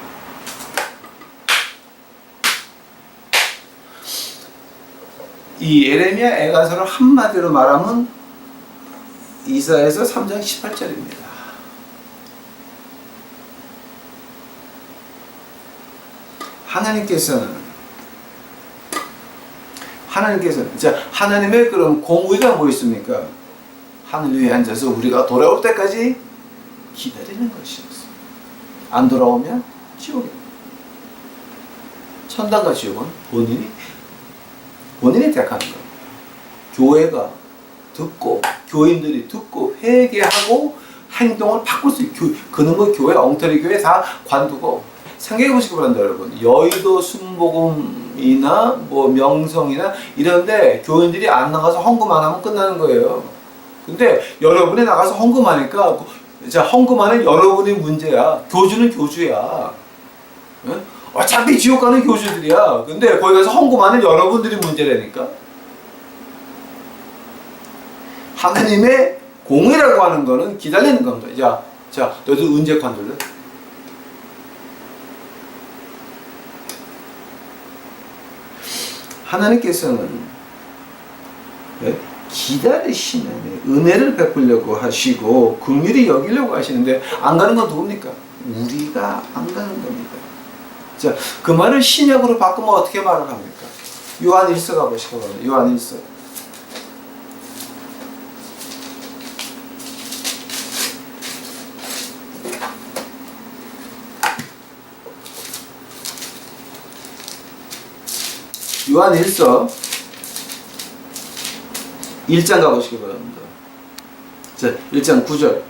이 예레미야 애가서를 한마디로 말하면 이사야서 3장 18절입니다. 하나님께서는 자, 하나님의 그럼 공의가 뭐 있습니까? 하늘 위에 앉아서 우리가 돌아올 때까지 기다리는 것이었어요. 안 돌아오면 지옥입니다. 천당과 지옥은 본인이 택하는 거예요. 교회가 듣고 교인들이 듣고 회개하고 행동을 바꿀 수 있고 그는 뭐 교회 엉터리 교회 다 관두고 생각해 보시기 바랍니다, 여러분. 여의도 순복음이나 뭐 명성이나 이런데 교인들이 안 나가서 헌금 안 하면 끝나는 거예요. 근데 여러분이 나가서 헌금하니까 자, 헌금하는 여러분이 문제야. 교주는 교주야. 응? 어차피 지옥 가는 교주들이야. 근데 거기 가서 헌금하는 여러분들이 문제라니까. 하나님의 공의라고 하는 거는 기다리는 겁니다. 자, 너도 언제 관둘래? 하나님께서는 기다리시는 은혜를 베풀려고 하시고 긍휼히 여기려고 하시는데 안 가는 건 누굽니까? 우리가 안 가는 겁니다. 자, 그 말을 신약으로 바꾸면 어떻게 말을 합니까? 요한 1서 가보시기 바랍니다. 요한 1서. 요한 1서 1장 가보시기 바랍니다. 자, 1장 9절.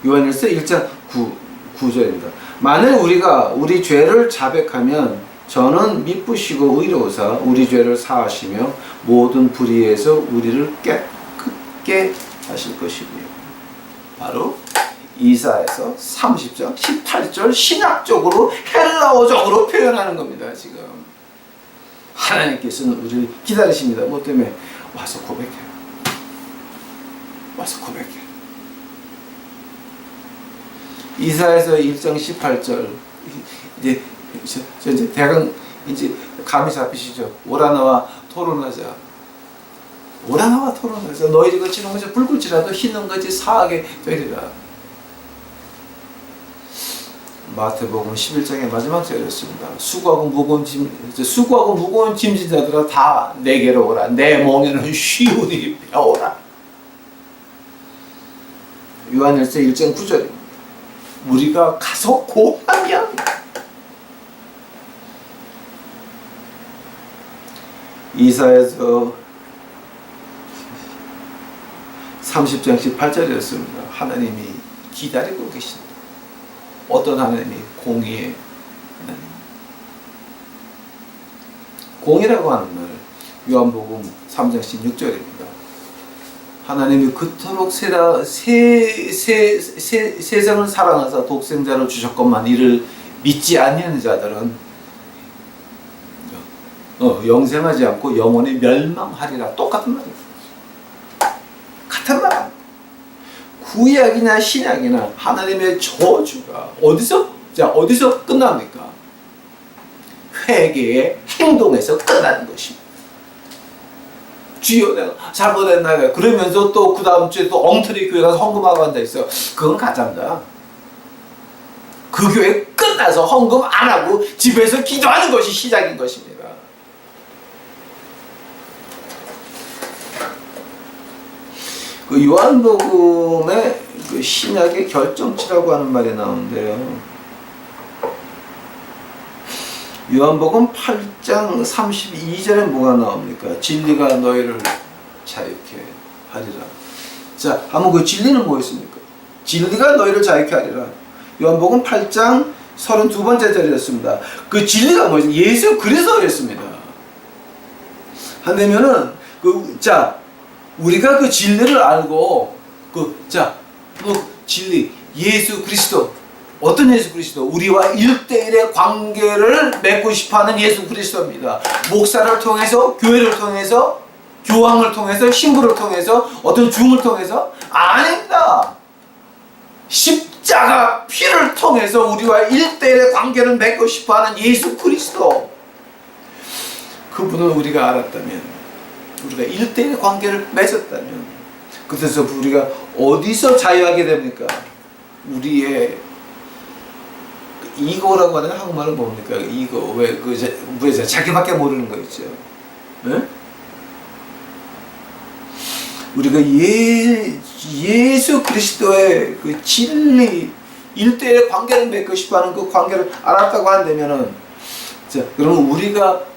요한일서 1장 9절입니다. 만일 우리가 우리 죄를 자백하면 저는 미쁘시고 의로우사 우리 죄를 사하시며 모든 불의에서 우리를 깨끗게 하실 것이고요. 바로 이사야서 30장 18절 신약적으로 헬라어적으로 표현하는 겁니다. 지금 하나님께서는 우리를 기다리십니다. 뭐 때문에? 와서 고백해. 와서 고백해. 이사야서 1장 18절 이제 대강 이제 감이 잡히시죠? 오라 나와 토론하자. 오라 나와 토론하자. 너희들이 거치는 것이 붉을지라도 흰는 것이 사하게 되리라. 마태복음 11장의 마지막 절이었습니다. 수고하고 무거운 짐진 자들아 다 내게로 오라. 내 멍에는 쉬우니 배워라. 요한일서 1장 9절입니다. 우리가 가서 고하면 이사야서 30장 18절이었습니다. 하나님이 기다리고 계신다. 어떤 하나님이? 공의의 하나님. 공의라고 하는 말 요한복음 3장 16절입니다. 하나님이 그토록 세상을 사랑하사 독생자를 주셨건만 이를 믿지 않는 자들은 영생하지 않고 영원히 멸망하리라. 똑같은 말이에요. 같은 말. 구약이나 신약이나 하나님의 저주가 어디서 끝납니까? 회개의 행동에서 끝나는 것입니다. 주여 내가 잘못했나요? 그러면서 또 그 다음 주에 또 엉터리 교회 가서 헌금하고 앉아있어. 그건 가짜입니다. 그 교회 끝나서 헌금 안 하고 집에서 기도하는 것이 시작인 것입니다. 그 요한복음의 그 신약의 결정치라고 하는 말이 나오는데요. 요한복음 8장 32절에 뭐가 나옵니까? 진리가 너희를 자유케 하리라. 자, 한번 그 진리는 뭐였습니까? 진리가 너희를 자유케 하리라. 요한복음 8장 32번째 절이었습니다. 그 진리가 뭐였어요? 예수 그리스도였습니다. 한다면은 우리가 그 진리를 알고 진리 예수 그리스도 어떤 예수 그리스도? 우리와 1대1의 관계를 맺고 싶어하는 예수 그리스도입니다. 목사를 통해서, 교회를 통해서, 교황을 통해서, 신부를 통해서, 어떤 중을 통해서? 아닙니다. 십자가 피를 통해서 우리와 1대1의 관계를 맺고 싶어하는 예수 그리스도. 그분을 우리가 알았다면, 우리가 1대1의 관계를 맺었다면, 그래서 우리가 어디서 자유하게 됩니까? 우리의 이거라고 하는 한국말은 뭡니까? 이거 왜 자기밖에 모르는 거 있죠. 네? 우리가 예수 그리스도의 그 진리 1대1의 관계를 맺고 싶어하는 그 관계를 알았다고 한다면은, 그러면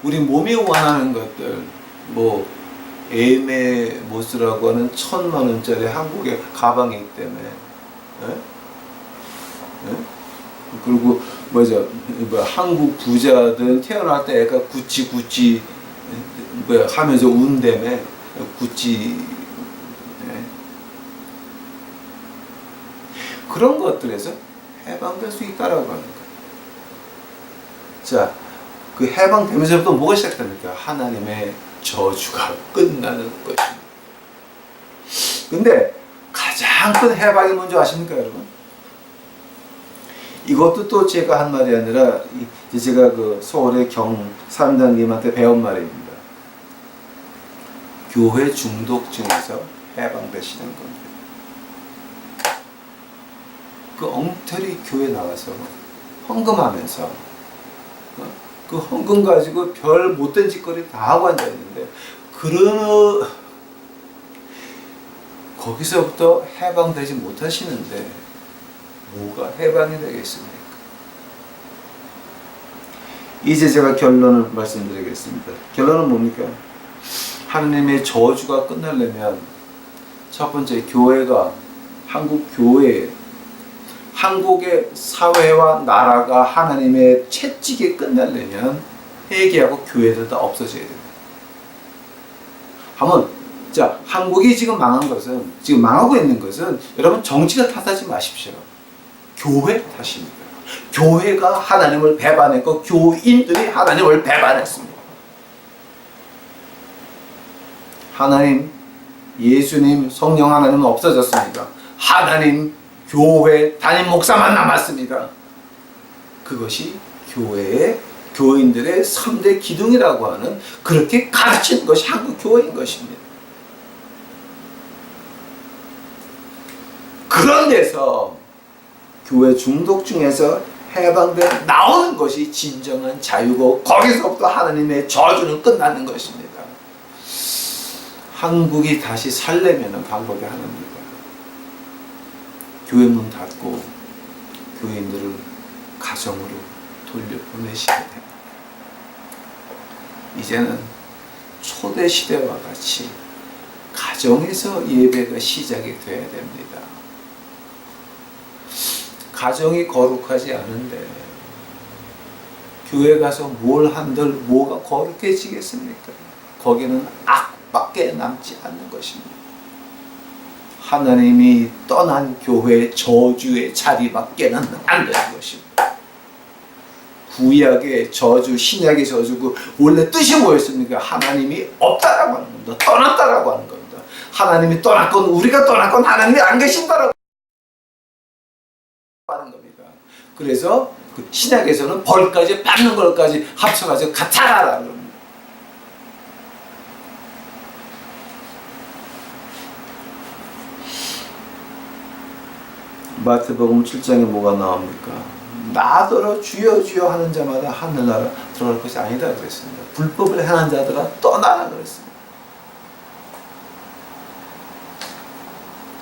우리 몸이 원하는 것들, 에메모스라고 하는 1,000만 원짜리 한국의 가방이 있기 때문에, 네? 네? 그리고 한국 부자들 태어날 때 애가 구찌 하면서 운다며 구찌. 네. 그런 것들에서 해방될 수 있다라고 하는 거예요. 자, 그 해방되면서부터 뭐가 시작됩니까? 하나님의 저주가 끝나는 것입니다. 근데 가장 큰 해방이 뭔지 아십니까, 여러분? 이것도 또 제가 한 말이 아니라 제가 그 서울의 사람장님한테 배운 말입니다. 교회 중독증에서 해방되시는 겁니다. 그 엉터리 교회 나가서 헌금하면서 그 헌금 가지고 별 못된 짓거리 다 하고 앉아있는데 거기서부터 해방되지 못하시는데 뭐가 해방이 되겠습니까? 이제 제가 결론을 말씀드리겠습니다. 결론은 뭡니까? 하나님의 저주가 끝나려면 첫 번째, 교회가, 한국 교회, 한국의 사회와 나라가 하나님의 채찍에 끝나려면 회개하고 교회들 다 없어져야 됩니다. 한번, 자, 한국이 지금 망한 것은, 지금 망하고 있는 것은 여러분 정치가 탓하지 마십시오. 교회 탓입니다. 교회가 하나님을 배반했고 교인들이 하나님을 배반했습니다. 하나님, 예수님, 성령 하나님은 없어졌습니다. 하나님, 교회, 담임 목사만 남았습니다. 그것이 교회의, 교인들의 3대 기둥이라고 하는, 그렇게 가르치는 것이 한국 교회인 것입니다. 그런 데서 교회 중독 중에서 해방돼 나오는 것이 진정한 자유고, 거기서부터 하나님의 저주는 끝나는 것입니다. 한국이 다시 살려면 방법이 하나입니다. 교회 문 닫고 교인들을 가정으로 돌려보내셔야 됩니다. 이제는 초대 시대와 같이 가정에서 예배가 시작이 되어야 됩니다. 가정이 거룩하지 않은데 교회 가서 뭘 한들 뭐가 거룩해지겠습니까? 거기는 악밖에 남지 않는 것입니다. 하나님이 떠난 교회의 저주의 자리밖에는 안 되는 것입니다. 구약의 저주, 신약의 저주고 원래 뜻이 뭐였습니까? 하나님이 없다라고 하는 겁니다. 떠났다라고 하는 겁니다. 하나님이 떠났건 우리가 떠났건 하나님이 안 계신다라고 하는 겁니다. 그래서 그 신약에서는 벌까지 받는 걸까지 합쳐가지고 같아라라고 합니다. 마태복음 7장에 뭐가 나옵니까? 나더러 주여 주여 하는 자마다 하늘나라 들어갈 것이 아니다 그랬습니다. 불법을 행한 자들아 떠나라 그랬습니다.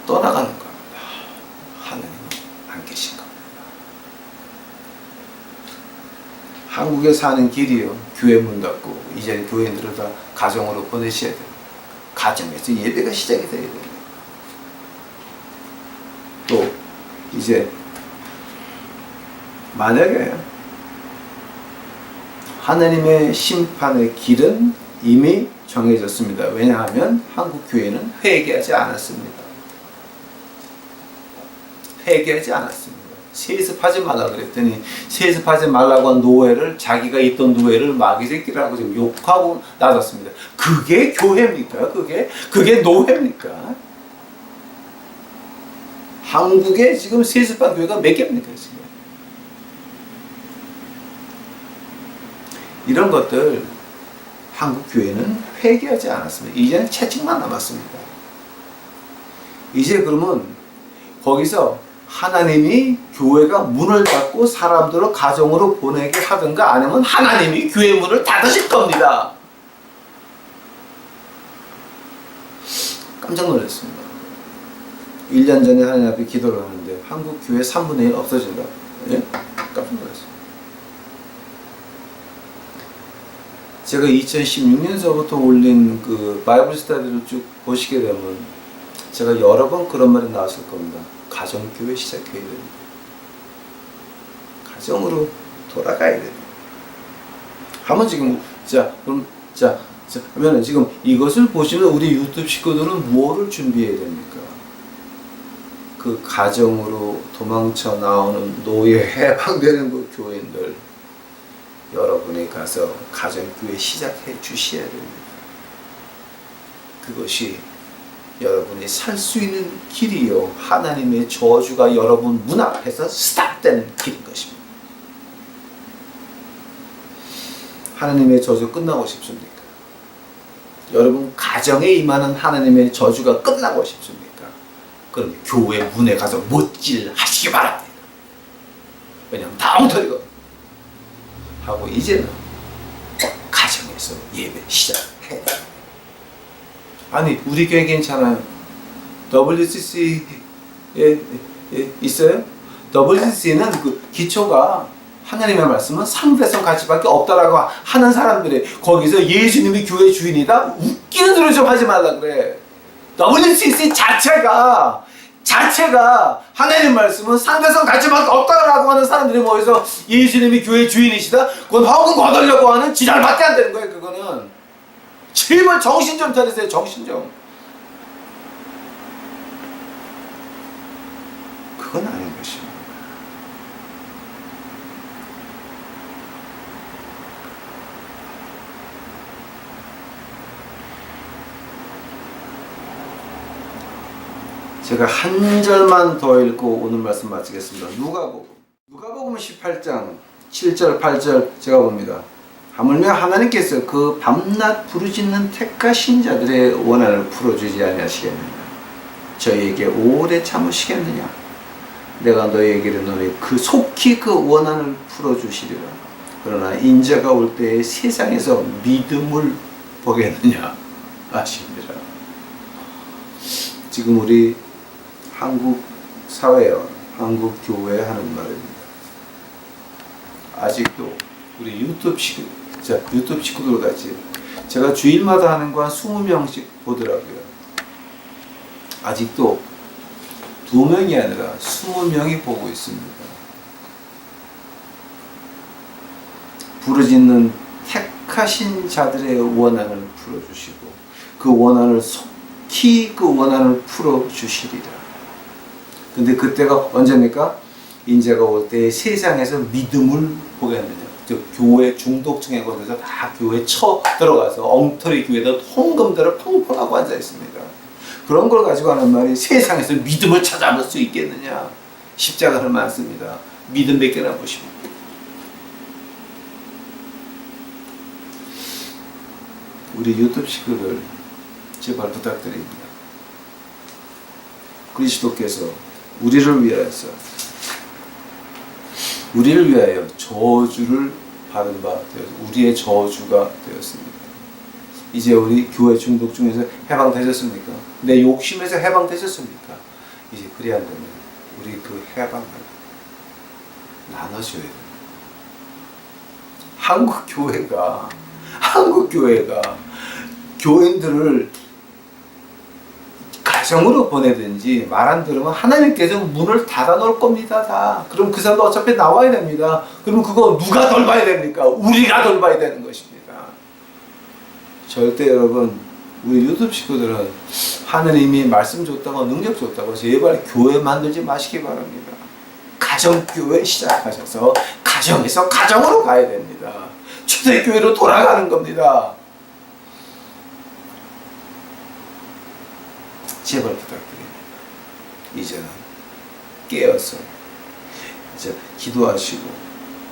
떠나가는 겁니다. 하나님은 안 계신 겁니다. 한국에 사는 길이요, 교회 문 닫고 이제 교인들을 다 가정으로 보내셔야 돼요. 가정에서 예배가 시작이 돼야 돼요. 또 이제 만약에 하나님의 심판의 길은 이미 정해졌습니다. 왜냐하면 한국 교회는 회개하지 않았습니다. 회개하지 않았습니다. 세습하지 말라 그랬더니 세습하지 말라고 한 노예를, 자기가 있던 노예를 마귀 새끼라고 지금 욕하고 나섰습니다. 그게 교회입니까? 그게 노예입니까? 한국에 지금 세습한 교회가 몇 개입니까 지금? 이런 것들 한국 교회는 회개하지 않았습니다. 이제는 채찍만 남았습니다. 이제 그러면 거기서 하나님이 교회가 문을 닫고 사람들을 가정으로 보내게 하든가 아니면 하나님이 교회 문을 닫으실 겁니다. 깜짝 놀랐습니다. 1년 전에 하나님 앞에 기도를 하는데 한국 교회 3분의 1 없어진다. 예? 깜짝 놀랐어요. 제가 2016년서부터 올린 그 바이블 스터디를 쭉 보시게 되면 제가 여러 번 그런 말이 나왔을 겁니다. 가정교회 시작해야 됩니다. 가정으로 돌아가야 됩니다. 한번 지금 그러면 지금 이것을 보시는 우리 유튜브 식구들은 무엇을 준비해야 됩니까? 그 가정으로 도망쳐 나오는 노예 해방되는 그 교인들, 여러분이 가서 가정교회 시작해 주셔야 됩니다. 그것이 여러분이 살 수 있는 길이요, 하나님의 저주가 여러분 문 앞에서 스탑되는 길인 것입니다. 하나님의 저주 끝나고 싶습니까? 여러분 가정에 임하는 하나님의 저주가 끝나고 싶습니까? 그럼 교회 문에 가서 못질 하시기 바랍니다. 왜냐하면 다 엉터리거든요. 하고 이제는 가정에서 예배 시작해야 돼요. 아니 우리 교회 괜찮아요. WCC에 있어요? WCC는 그 기초가 하나님의 말씀은 상대성 가치밖에 없다라고 하는 사람들이 거기서 예수님이 교회 주인이다? 웃기는 소리 좀 하지 말라 그래. WCC 자체가 하나님 말씀은 상대성 가치밖에 없다라고 하는 사람들이 모여서 예수님이 교회 주인이시다? 그건 혹은 거들려고 하는 지랄밖에 안 되는 거예요. 그거는 제발 정신 좀 차리세요. 정신 좀. 그건 아닌 것입니다. 제가 한 절만 더 읽고 오늘 말씀 마치겠습니다. 누가복음 18장 7절 8절 제가 봅니다. 하물며 하나님께서 그 밤낮 부르짖는 택하신 자들의 원한을 풀어주지 아니하시겠느냐. 저희에게 오래 참으시겠느냐. 내가 너희에게 이르노니 그 속히 그 원한을 풀어주시리라. 그러나 인자가 올 때에 세상에서 믿음을 보겠느냐 하시니라. 지금 우리 한국 사회와 한국 교회에 하는 말입니다. 아직도 우리 유튜브 식구들 같이 제가 주일마다 하는 거 한 20명씩 보더라고요. 아직도 2명이 아니라 20명이 보고 있습니다. 부르짖는 택하신 자들의 원한을 풀어주시고 그 원한을 속히 그 원한을 풀어주시리라. 근데 그때가 언제입니까? 인자가 올 때 세상에서 믿음을 보겠느냐. 즉 교회 중독층에 걸려서 다 교회 쳐 들어가서 엉터리 교회에다 홍금대로 펑펑하고 앉아 있습니다. 그런 걸 가지고 하는 말이 세상에서 믿음을 찾아볼 수 있겠느냐. 십자가를 많습니다. 믿음 몇 개나 보십니다. 우리 유튜브 식구들 제발 부탁드립니다. 그리스도께서 우리를 위하여 저주를 받은 바 되어서 우리의 저주가 되었습니다. 이제 우리 교회 중독 중에서 해방되셨습니까? 내 욕심에서 해방되셨습니까? 이제 그리 안 되면 우리 그 해방을 나눠줘야 됩니다. 한국 교회가 교인들을 가정으로 보내든지 말 안 들으면 하나님께서 문을 닫아 놓을 겁니다. 다. 그럼 그 사람도 어차피 나와야 됩니다. 그럼 그거 누가 돌봐야 됩니까? 우리가 돌봐야 되는 것입니다. 절대 여러분 우리 유튜브 식구들은 하나님이 말씀 줬다고 능력 줬다고 제발 교회 만들지 마시기 바랍니다. 가정교회 시작하셔서 가정에서 가정으로 가야 됩니다. 초대교회로 돌아가는 겁니다. 제발 부탁드립니다. 이제는 깨어서 이제 기도하시고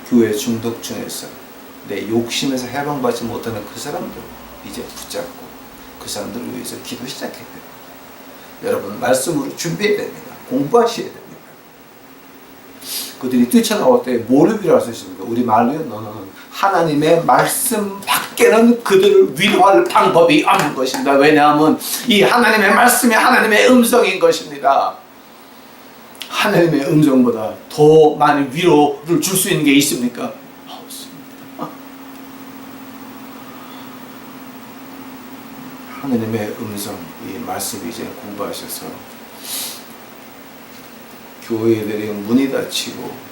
교회 중독중에서 내 욕심에서 해방받지 못하는 그 사람들 이제 붙잡고 그 사람들을 위해서 기도 시작해야 됩니다. 여러분 말씀으로 준비해야 됩니다. 공부하셔야 됩니다. 그들이 뛰쳐나올 때 뭐를 위로할 수 있습니까? 우리 말로요. 너는 하나님의 말씀 밖에는 그들을 위로할 방법이 없는 것입니다. 왜냐하면 이 하나님의 말씀이 하나님의 음성인 것입니다. 하나님의 음성보다 더 많은 위로를 줄 수 있는 게 있습니까? 없습니다. 하나님의 음성, 이 말씀 이제 공부하셔서 교회들이 문이 닫히고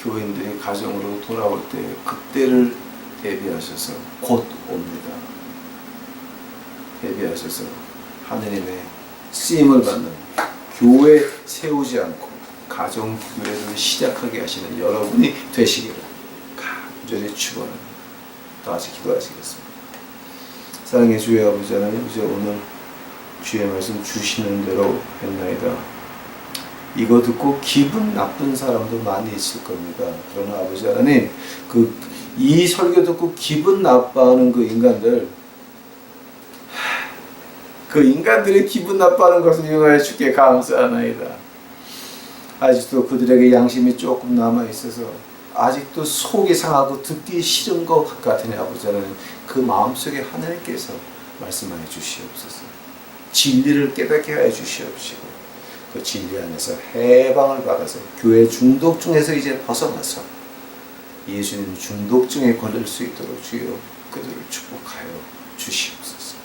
교인들이 가정으로 돌아올 때 그때를 대비하셔서 곧 옵니다. 대비하셔서 하나님의 쓰임을 받는 교회 세우지 않고 가정 교회를 시작하게 하시는 여러분이 되시기를 간절히 축원합니다. 다 같이 기도하시겠습니다. 사랑의 주의 아버지 하나님, 이제 오늘 주의 말씀 주시는 대로 했나이다. 이거 듣고 기분 나쁜 사람도 많이 있을 겁니다. 그러나 아버지 하나님, 이 설교 듣고 기분 나빠하는 그 인간들의 기분 나빠하는 것을 이용하여 주께 감사하나이다. 아직도 그들에게 양심이 조금 남아있어서 아직도 속이 상하고 듣기 싫은 것 같으니 아버지 하나님, 그 마음속에 하나님께서 말씀하여 주시옵소서. 진리를 깨닫게 하여 주시옵시고 그 진리 안에서 해방을 받아서 교회 중독중에서 이제 벗어나서 예수님 중독증에 걸릴 수 있도록 주여 그들을 축복하여 주시옵소서.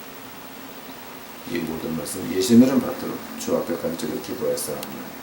이 모든 말씀 예수님 이름 받도록 주 앞에 간절히 기도하였사옵나니